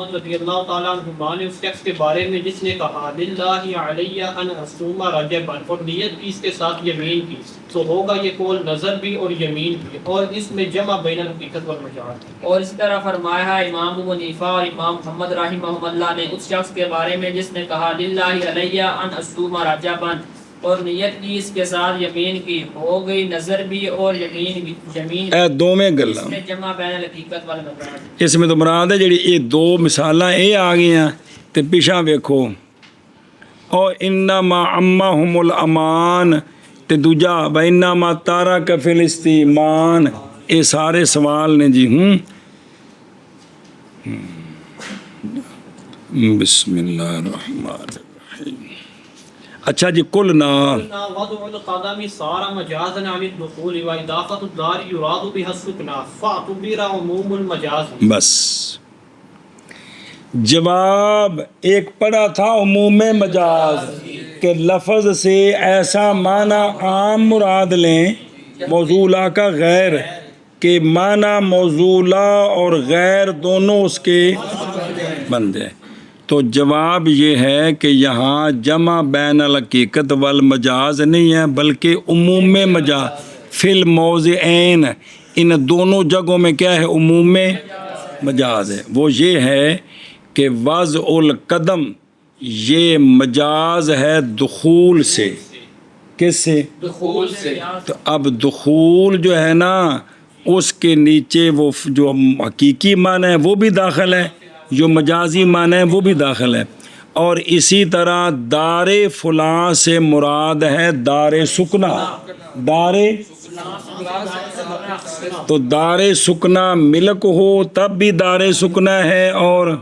مسعود رضی اللہ تعالیٰ عنہما نے اس شخص کے بارے میں جس نے کہا للہ علیہ ان اصوم رجبا اور نیت کی اس کے ساتھ یمین کی تو ہوگا یہ قول نظر بھی اور یمین بھی اور اس میں جمع بین الحقیقت والمجاز. اور اسی طرح فرمایا ہے امام ابو حنیفہ اور امام محمد رحمہ اللہ نے اس شخص کے بارے میں جس نے کہا للہ علیہ ان اصوم رجبا اور نیت کی اس کے ساتھ یمین کی ہو گئی نظر بھی اور یمین بھی اے دو میں گلا اس میں جمع بین الحقیقت والمجاز. اس میں تو مراد ہے جڑی یہ دو مثالاں اے آ گئیاں تے پیچھا ویکھو او انما عمہم الامان تے دوجا بینما تارک فی الاستیمان. یہ سارے سوال نے جی. بسم اللہ الرحمن الرحیم. اچھا جی قلنا وضع القدم صار مجازا عن الدخول واضافة الدار يراد بها السكنى فاعتبر عموم المجاز. بس جواب ایک پڑھا تھا عموم مجاز کہ لفظ سے ایسا معنی عام مراد لیں موضوعہ کا غیر کہ معنی موضوعہ اور غیر دونوں اس کے بندے. تو جواب یہ ہے کہ یہاں جمع بین الحقیقت والمجاز نہیں ہے بلکہ عموم مجاز فی الموضعین. ان دونوں جگہوں میں کیا ہے عموم مجاز ہے. وہ یہ ہے کہ وضع القدم یہ مجاز ہے دخول سے. کس سے؟ دخول سے. تو اب دخول جو ہے نا اس کے نیچے وہ جو حقیقی معنی ہے وہ بھی داخل ہے جو مجازی معنی ہے وہ بھی داخل ہے. اور اسی طرح دار فلاں سے مراد ہے دار سکنا. دار تو دار سکنا ملک ہو تب بھی دار سکنا ہے اور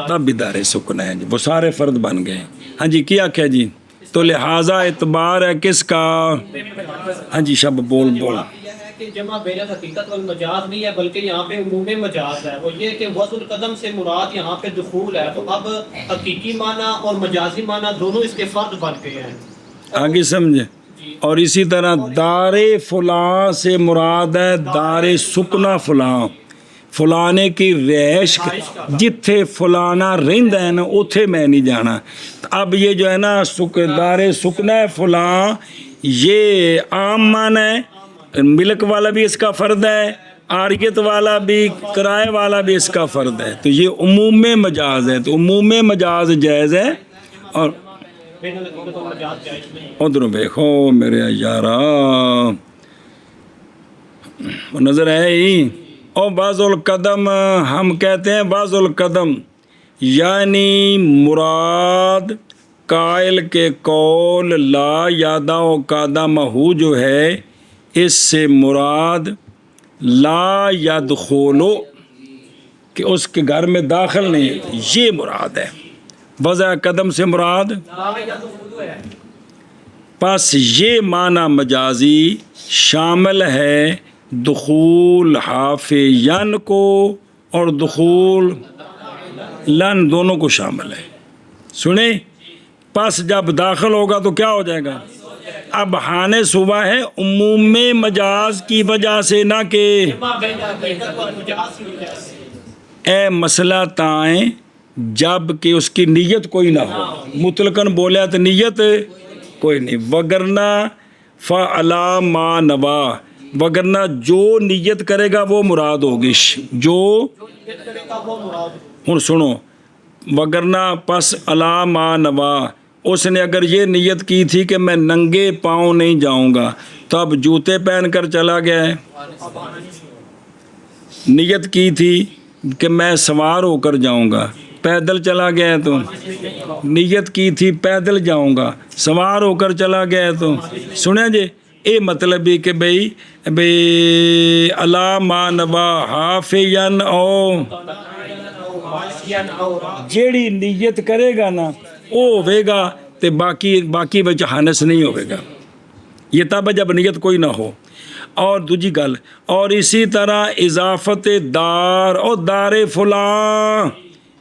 تب بھی دار سکنا ہے. وہ سارے فرد بن گئے. ہاں جی کیا کیا جی. تو لہٰذا اعتبار ہے کس کا. ہاں جی شب بول بول. کہ جمع بین الحقیقت والمجاز نہیں ہے بلکہ یہاں پہ عموم مجاز ہے. وہ یہ کہ وضع القدم سے مراد یہاں پہ دخول ہے. تو اب حقیقی معنی اور مجازی معنی دونوں اس کے فرد بن گئے ہیں. آگے سمجھے. اور اسی طرح دار فلاں سے مراد ہے دار سکنا فلاں. فلانے کی رہائش جتھے فلانا رہندا ہے نا اوتھے میں نہیں جانا. اب یہ جو ہے نا دار سکنا ہے فلاں یہ عام معنی ہے. ملک والا بھی اس کا فرد ہے عاریت والا بھی کرائے والا بھی اس کا فرد ہے. تو یہ عموم مجاز ہے. تو عموم مجاز جائز ہے. اور ادھر دیکھو میرے یارا نظر ہے ہی. اور بعض القدم ہم کہتے ہیں بعض القدم یعنی مراد قائل کے قول لا یادا و قادہ مہو جو ہے اس سے مراد لا یدخولو کہ اس کے گھر میں داخل نہیں یہ مراد ہے. وضع قدم سے مراد پس یہ معنی مجازی شامل ہے دخول حافین کو اور دخول لن دونوں کو شامل ہے. سنیں پس جب داخل ہوگا تو کیا ہو جائے گا. اب ہانے صبح ہے عموم مجاز کی وجہ سے نہ کہ اے مسئلہ تائیں جب کہ اس کی نیت کوئی نہ ہو. مطلقاً بولیا تو نیت کوئی نہیں. وگرنہ فعلا ما نوا وگرنہ جو نیت کرے گا وہ مراد ہوگی. جو ہن سنو وگرنہ پس علا ما نوا اس نے اگر یہ نیت کی تھی کہ میں ننگے پاؤں نہیں جاؤں گا تو اب جوتے پہن کر چلا گیا ہے. نیت کی تھی کہ میں سوار ہو کر جاؤں گا پیدل چلا گیا ہے. تو نیت کی تھی پیدل جاؤں گا سوار ہو کر چلا گیا ہے. تو سنیں جی اے مطلب ہی کہ بھئی علا ما نوا حافین او جیڑی نیت کرے گا نا وہ ہوئے گا تے باقی بچ ہانس نہیں ہوئے گا. یہ تب جب نیت کوئی نہ ہو. اور دوجی گل اور اسی طرح اضافت دار اور دار فلاں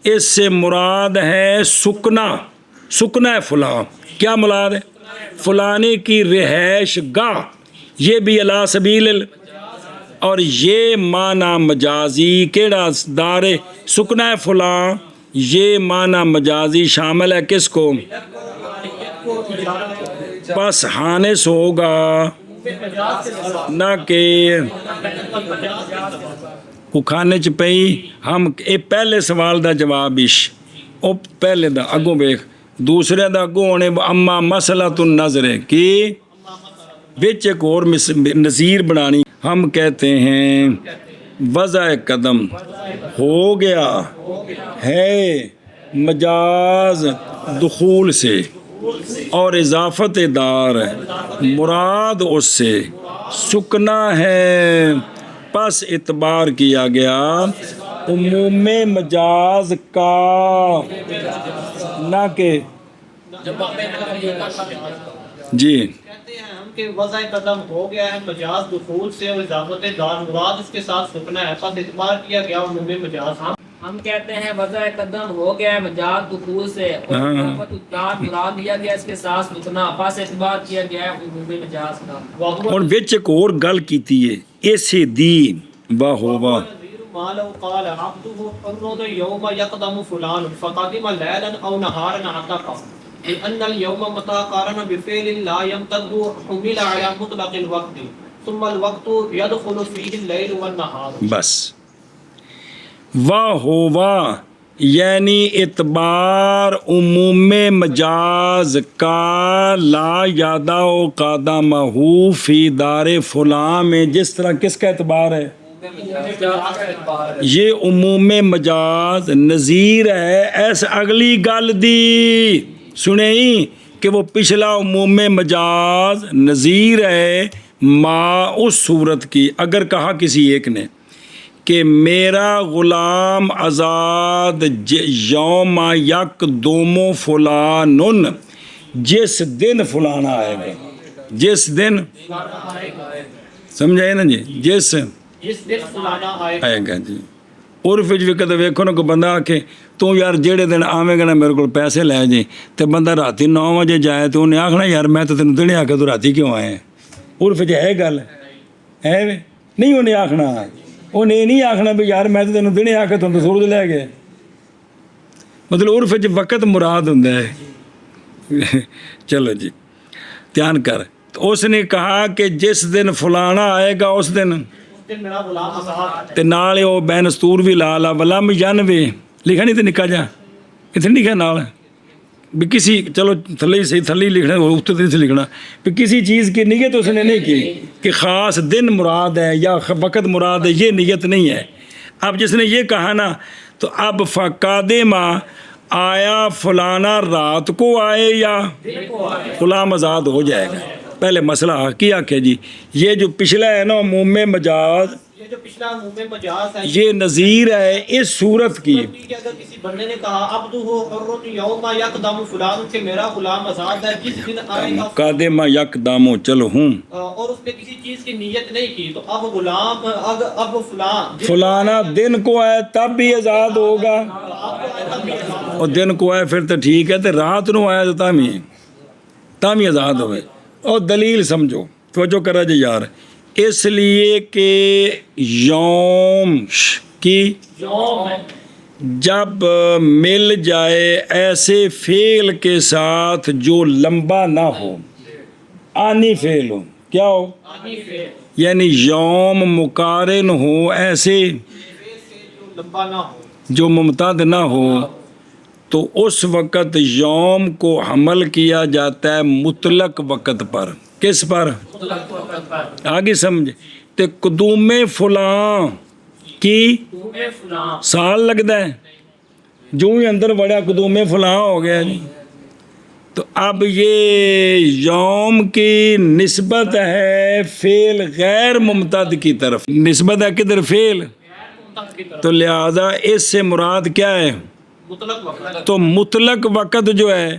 اس سے مراد ہے سکنا. سکنا ہے فلاں کیا مراد ہے فلانے کی رہائش گاہ. یہ بھی علی سبیل اور یہ معنی مجازی کیڑا دار سکنا ہے فلاں، یہ معنی مجازی شامل ہے کس کو؟ پس حانس ہوگا نہ کہ کو کھانے چ پئی ہم اے پہلے سوال دا جواب اش او پہلے دا اگوں ویکھ دوسرے دا اگوں ہونے اما مسئلہ النظر کی وچ ایک اور نظیر بنانی ہم کہتے ہیں وضع قدم ہو گیا ہے مجاز دخول سے اور اضافت دار مراد اس سے سکنا ہے، پس اعتبار کیا گیا عموم مجاز کا نہ کہ جی کہتے ہیں ہم کہ وضع قدم ہو گیا ہے مجاز دخول سے اور اضافت دار مراد اس کے ساتھ سکنا ہے، پس اعتبار کیا گیا عموم مجاز۔ ہم کہتے ہیں وضع قدم ہو گیا ہے مجاز دخول سے اور اضافت الدار مراد لیا گیا اس کے ساتھ سکنا، پس اعتبار کیا گیا ہے عموم مجاز کا۔ اور وچ ایک اور گل کیتی ہے ایسے دی واہ واہ ما لو قال عبده حر يوم يقدم فلان فقدم ليلا او نهارا عتقا لان اليوم متى قارن بفعل لا يمتد حمل على مطلق الوقت ثم الوقت يدخل فيه الليل والنهار۔ بس واہ واہ یعنی اعتبار عموم مجاز کا لا یادا و قادمہ فی دار فلاں میں جس طرح کس کا اعتبار ہے؟ یہ عموم مجاز نظیر ہے ایس اگلی گل دی سنیں کہ وہ پچھلا عموم مجاز نظیر ہے ما اس صورت کی اگر کہا کسی ایک نے کہ میرا غلام آزاد یوم یک دومو فلانن جس دن فلانا آئے گا، جس دن سمجھائے نا جی، جس دن فلانا آئے گا جی۔ عرف وچ بھی کدے ویکھو نا کوئی بندہ آ کے تو یار جہڑے دن آویں گا نا میرے کو پیسے لے جی تے بندہ راتی 9 بجے جائے تو انہیں آکھنا یار میں تو تینوں دنے آ کے تو راتی کیوں آئے؟ عرف وچ ہے گل ہے نہیں، انہیں آکھنا انہیں یہ نہیں آکھنا بھی یار میں تو تینوں دنے آ کے تم تو سورج لے گئے، مطلب عرف وچ وقت مراد ہوندا ہے۔ چلو جی دھیان کر، تو اس نے کہا کہ جس دن فلانا آئے گا اس دن میرا غلام آزاد تے نال او بین استور بھی لا لا ولم ینوے لکھا نہیں تے نکا جا اتنے نہیں لکھا نال بھی کسی چلو تھلے ہی صحیح تھلے ہی لکھنا اتنے نہیں لکھنا بھی کسی چیز کی نیت اس نے نہیں کی کہ خاص دن مراد ہے یا وقت مراد ہے، یہ نیت نہیں ہے۔ اب جس نے یہ کہا نا تو اب فقادما آیا فلانا رات کو آئے یا غلام آزاد ہو جائے گا۔ پہلے مسئلہ کیا کہ جی یہ جو پچھلا ہے نا عموم مجاز یہ جو پچھلا عموم مجاز ہے یہ نظیر ہے اس صورت کی کہ اگر کسی بندے نے کہا عبدہ حر یوم یقدم فلان کہ میرا غلام آزاد ہے جس دن آئے گا قادمہ یکدامو چلو ہوں اور اس نے کسی چیز کی نیت نہیں کی تو اب غلام اب فلانا دن کو آئے تب بھی آزاد ہوگا، اور دن کو آئے پھر تو ٹھیک ہے، تو رات نو آیا تو تامی آزاد ہوئے۔ اور دلیل سمجھو توجہ کرا جی یار، اس لیے کہ یوم کی جب مل جائے ایسے فعل کے ساتھ جو لمبا نہ ہو، آنی فعل ہو، کیا ہو یعنی یوم مقارن ہو ایسے لمبا نہ ہو جو ممتد نہ ہو، تو اس وقت یوم کو حمل کیا جاتا ہے مطلق وقت پر۔ کس پر؟ آگے سمجھ تے قدوم فلاں کی سال لگتا ہے جو ہی اندر بڑا قدوم فلاں ہو گیا جی۔ تو اب یہ یوم کی نسبت ہے فعل غیر ممتد کی طرف، نسبت ہے کدھر؟ فعل، تو لہذا اس سے مراد کیا ہے؟ تو مطلق وقت جو ہے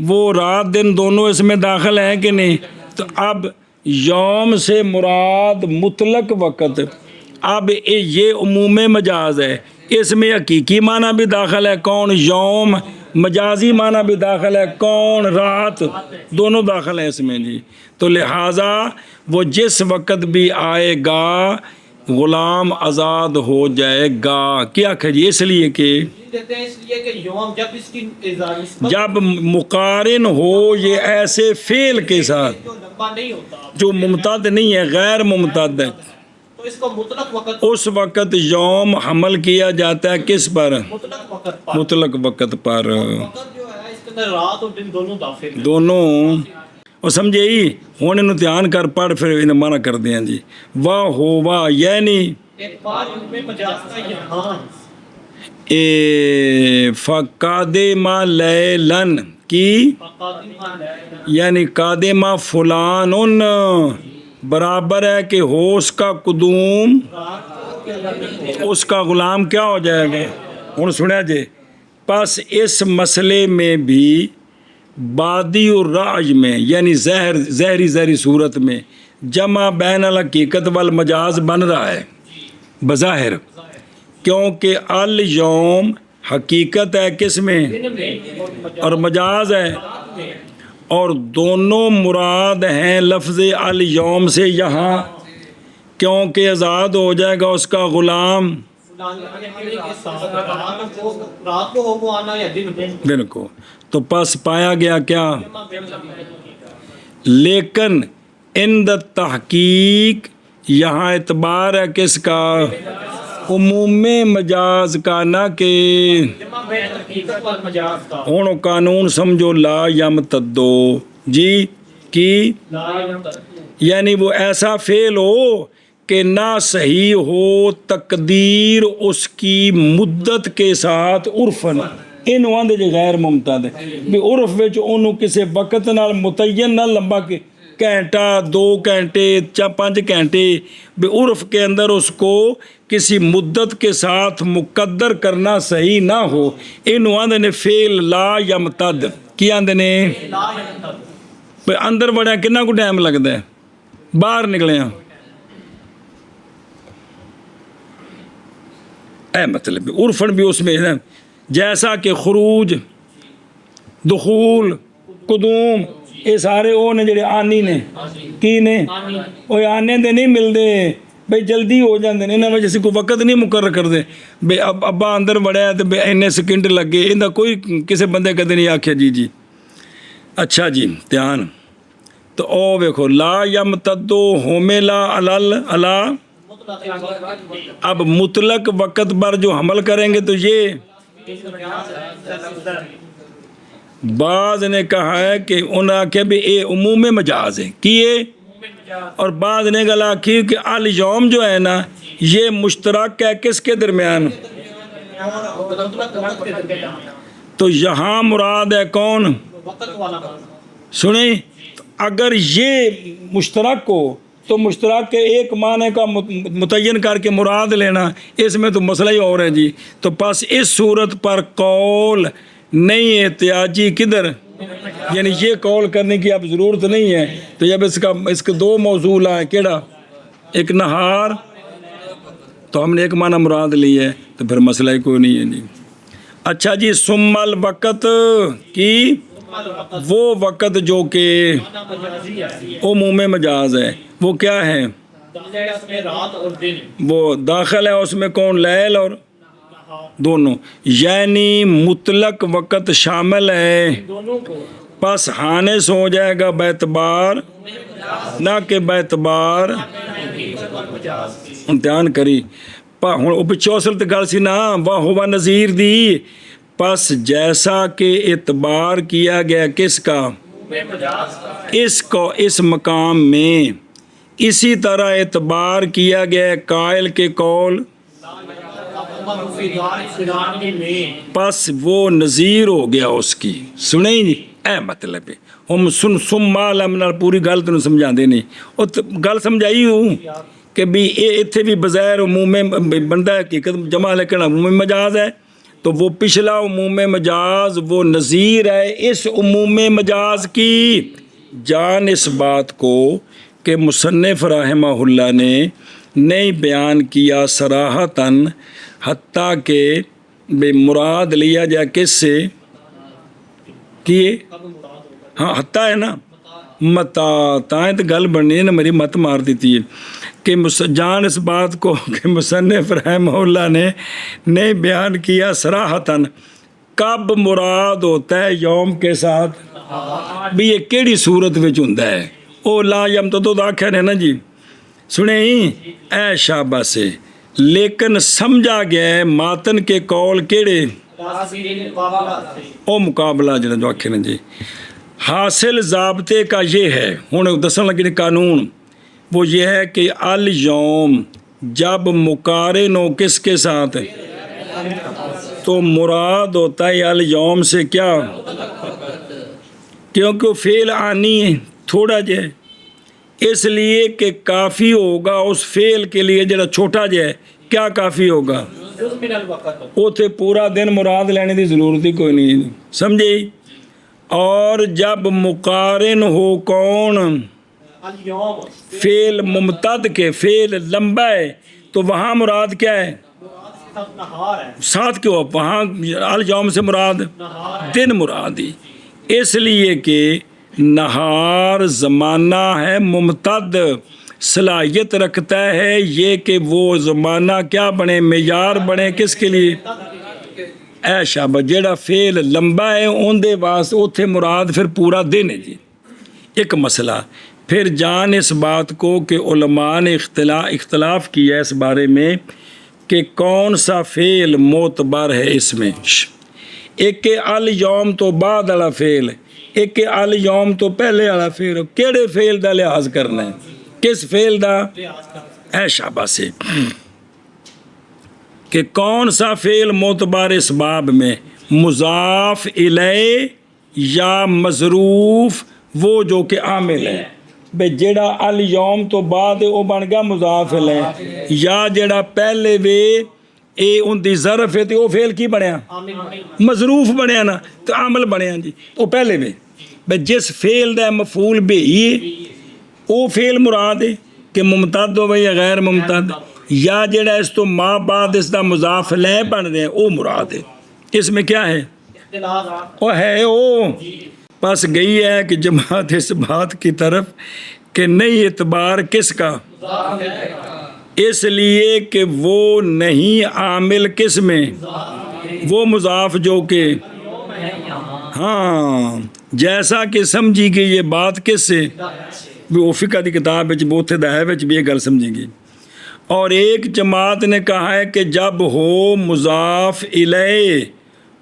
وہ رات دن دونوں اس میں داخل ہیں کہ نہیں؟ تو اب یوم سے مراد مطلق وقت، اب یہ عموم مجاز ہے، اس میں حقیقی معنی بھی داخل ہے کون؟ یوم، مجازی معنی بھی داخل ہے کون؟ رات، دونوں داخل ہیں اس میں جی۔ تو لہٰذا وہ جس وقت بھی آئے گا غلام آزاد ہو جائے گا. کیا کہیے؟ اس لیے کہ دیتے ہیں اس لیے کہ یوم جب اس کی نسبت جب مقارن ہو یہ ایسے فعل کے ساتھ جو لمبا نہیں ہوتا جو ممتد نہیں ہے، غیر ممتد ہے، تو اس کو مطلق وقت اس وقت یوم حمل کیا جاتا ہے کس پر؟ مطلق وقت پر. مطلق وقت پر. وقت جو ہے اس کے اندر رات اور دن دونوں داخل ہیں. دونوں. اور سمجھے ہی ہوں انہوں دھیان کر پڑھ پھر انہیں منع کر دیا جی. واہ ہو واہ یعنی ایک بار میں مجاز کا یہاں فقادما لیلن کی یعنی قادمہ فلان برابر ہے کہ ہو اس کا قدوم، اس کا غلام کیا ہو جائے گا. ہوں سنیا جی. پس اس مسئلے میں بھی بادی الرعج میں یعنی زہری صورت میں جمع بین الحقیقت والمجاز بن رہا ہے بظاہر، کیونکہ الیوم حقیقت ہے کس میں اور مجاز ہے، اور دونوں مراد ہیں لفظ الیوم سے یہاں، کیونکہ آزاد ہو جائے گا اس کا غلام رات کو ہو وہ آنا یا دن کو. تو پس پایا گیا کیا؟ لیکن عند تحقیق یہاں اعتبار ہے کس کا؟ عموم مجاز کا، نہ کہ ہوں قانون سمجھو لا یمتدو جی کی، یعنی وہ ایسا فعل ہو کہ نہ صحیح ہو تقدیر اس کی مدت کے ساتھ عرفن انہوں آندے جو غیر ممتد ہے بھی عرف وچ انہوں کسی وقت نال متعین نہ لمبا کہ گھنٹہ 2 گھنٹے 5 گھنٹے بھی عرف کے اندر اس کو کسی مدت کے ساتھ مقدر کرنا صحیح نہ ہو. انہوں آندے نے فعل لا یمتد کی آندے نے اندر بڑھیا کنا کو ٹائم لگتا ہے باہر نکلے ہیں. اے مطلب عرفن بھی اس میں ہے جیسا کہ خروج، دخول، قدوم یہ سارے وہ نے جڑے آنی نے کی نے وہ آنے دے نہیں ملتے بھئی جلدی ہو جاندے نے انہاں وجہ سے کوئی وقت نہیں مقرر کر دے بھئی اب ابا اندر بڑھیا تو بھئی اینے سیکنڈ لگے انہاں کوئی کسی بندے کدے نہیں آکھیا جی. اچھا جی دھیان تو او ویکھو لا یمتدو ہومیلا علا اب مطلق وقت پر جو حمل کریں گے تو یہ بعض نے کہا ہے کہ انہوں نے کہا بھی اے عموم مجاز ہے کیے، اور بعض نے گلا کی کہ الیوم جو ہے نا یہ مشترک ہے کس کے درمیان، تو یہاں مراد ہے کون؟ سنیں اگر یہ مشترک ہو تو مشترک کے ایک معنی کا متعین کر کے مراد لینا اس میں تو مسئلہ ہی اور ہے جی. تو پس اس صورت پر قول نہیں احتیاجی کدھر، یعنی یہ قول کرنے کی اب ضرورت نہیں ہے. تو جب اس کے 2 موضوع ہے کیڑا ایک نہار تو ہم نے ایک معنی مراد لی ہے تو پھر مسئلہ ہی کوئی نہیں ہے جی. اچھا جی ثم الوقت کی وہ وقت جو کہ عموم مجاز ہے وہ کیا ہے؟ وہ داخل ہے اس میں کون؟ لیل اور دونوں، یعنی مطلق وقت شامل ہے. پس حانس ہو جائے گا بیتبار نہ کہ بیتبار امتحان کری ہوں پچھو اصل تو گل سی نا واہ ہوا نظیر دی. پس جیسا کہ اعتبار کیا گیا کس کا؟ اس کو اس مقام میں اسی طرح اعتبار کیا گیا قائل کے قول، پس وہ نظیر ہو گیا اس کی. سنیں جی اے مطلب ہے ہم سن مال پوری گل تینوں سمجھا دے نہیں اور گل سمجھائی ہوں کہ بھی اتنے بھی بظاہر عموم بندہ حقیقت جمع لیکن عموم مجاز ہے تو وہ پچھلا عموم مجاز وہ نظیر ہے اس عموم مجاز کی. جان اس بات کو کہ مصنف رحمہ اللہ نے نہیں بیان کیا صراحتاً حتیٰ کہ بے مراد لیا جائے کس سے کیے ہاں حتیٰ ہے نا متا تائیں تو گل بننی ہے نا میری مت مار دیتی ہے کہ جان اس بات کو کہ مصنف رحمہ اللہ نے نہیں بیان کیا صراحتاً کب مراد ہوتا ہے یوم کے ساتھ بھی یہ کیڑی صورت وچ ہوندا ہے او لا یم تو آخر ہے نا جی سنے ہی اے شابہ سے لیکن سمجھا گیا ہے ماتن کے قول کیڑے او مقابلہ جڑا جو آخر جی حاصل ضابطے کا یہ ہے ہوں دسن لگے قانون وہ یہ ہے کہ الیوم جب مقارن ہو کس کے ساتھ تو مراد ہوتا ہے الیوم سے کیا کیونکہ وہ فعل آنی ہے تھوڑا جے اس لیے کہ کافی ہوگا اس فعل کے لیے جڑا چھوٹا جے کیا کافی ہوگا اوتھے پورا دن مراد لینے دی ضرورت ہی کوئی نہیں سمجھے اور جب مقارن ہو کون فعل ممتد کے فعل لمبا ہے تو وہاں مراد کیا ہے ساتھ کیوں وہاں الیوم سے مراد دن مراد ہی اس لیے کہ نہار زمانہ ہے ممتد صلاحیت رکھتا ہے یہ کہ وہ زمانہ کیا بنے معیار بنے کس کے لیے اے شابہ جیڑا فعل لمبا ہے ان دے واسطے اوتھے مراد پھر پورا دن ہے جی ایک مسئلہ پھر جان اس بات کو کہ علماء نے اختلاف کیا ہے اس بارے میں کہ کون سا فعل معتبر ہے اس میں ایک کہ الیوم تو بعد والا فعل ایک کہ الیوم تو پہلے والا فعل کیڑے فعل دا لحاظ کرنا ہے کس فعل دا اے شابہ سے کہ کون سا فعل معتبر اس باب میں مضاف الیہ یا مظروف وہ جو کہ عامل ہے بے جیڑا الیوم تو بعد وہ بن گیا مضاف الیہ یا جیڑا پہلے وے اے ان دی ظرف ہے تو وہ فعل کی بنیا مظروف بنیا نا تو عامل بنیا جی وہ پہلے وے بے جس فعل دا مفعول بھی وہ فعل مراد ہے کہ ممتد ہو یا غیر ممتد یا جڑا اس تو ماں بعد اس دا مضاف الیہ بن رہے ہیں وہ مراد ہے اس میں کیا ہے وہ ہے وہ پس گئی ہے کہ جماعت اس بات کی طرف کہ نہیں اعتبار کس کا اس لیے کہ وہ نہیں عامل کس میں وہ مضاف جو کہ ہاں جیسا کہ سمجھی گئی یہ بات کس سے وہ فقہ دی کتاب بہت دہے بھی یہ گل سمجھی گی اور ایک جماعت نے کہا ہے کہ جب ہو مضاف الیہ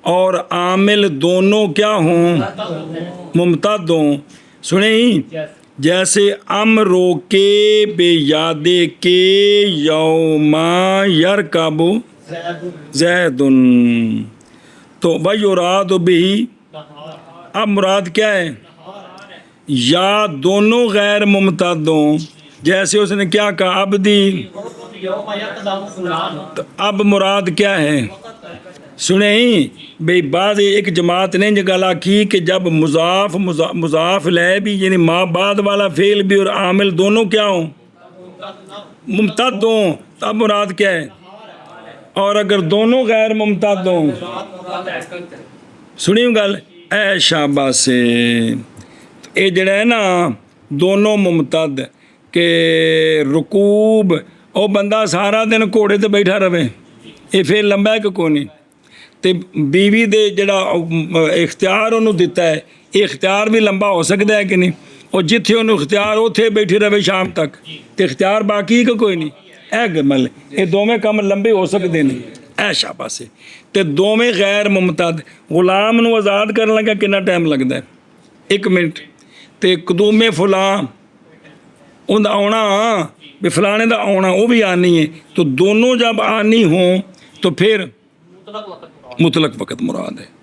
اور عامل دونوں کیا ہوں ممتد ہوں سنیں جیسے امرو کے بے یادے کے یوما یرکب زیدن تو ویراد بھی اب مراد کیا ہے یا دونوں غیر ممتد ہوں جیسے اس نے کیا کہا عبدی تو اب مراد کیا ہے سنیں بھئی بعض ایک جماعت نے گلا کی کہ جب مضاف لے بھی یعنی ماں بعد والا فعل بھی اور عامل دونوں کیا ہوں ممتد ہوں تب مراد کیا ہے اور اگر دونوں غیر ممتد ہوں سنیوں گل اے شابہ سے اے جڑا ہے نا دونوں ممتد کہ رکوب او بندہ سارا دن گھوڑے تے بیٹھا رہے یہ پھر لمبا ہے کہ کوئی نہیں تے بیوی دے جڑا اختیار انہوں دیتا ہے یہ اختیار بھی لمبا ہو سکتا ہے کہ نہیں اور جتھے انہوں اختیار اتھے بیٹھے رہے شام تک تے اختیار باقی کہ کوئی نہیں اے گمل یہ دوویں کم لمبے ہو سکتے نہیں اے شابہ سے تے دوویں غیر ممتد غلام نو آزاد کرنے لگا کتنا ٹائم لگتا ہے 1 منٹ تے قدوم فلاں ان دا آنا بھی فلانے دا آنا وہ بھی آنی ہے تو دونوں جب آنی ہوں تو پھر مطلق وقت مراد ہے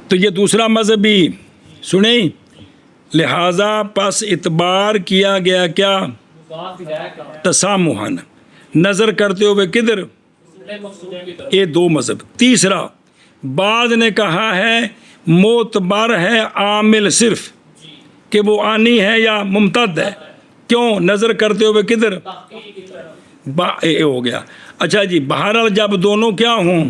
تو یہ دوسرا مذہبی سنیں لہذا پس اعتبار کیا گیا کیا تسامحاً نظر کرتے ہوئے کدھر یہ 2 مذہب تیسرا بعض نے کہا ہے معتبر ہے عامل صرف کہ وہ آنی ہے یا ممتد ہے کیوں نظر کرتے ہوئے کدھر ہو گیا اچھا جی بہرحال جب دونوں کیا ہوں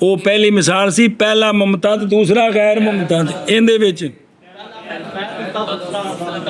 ਉਹ ਪਹਿਲੀ ਮਿਸਾਲ ਸੀ ਪਹਿਲਾ ਮੁਮਤਦ ਦੂਸਰਾ ਗੈਰ ਮੁਮਤਦ ਇਹਦੇ ਵਿੱਚ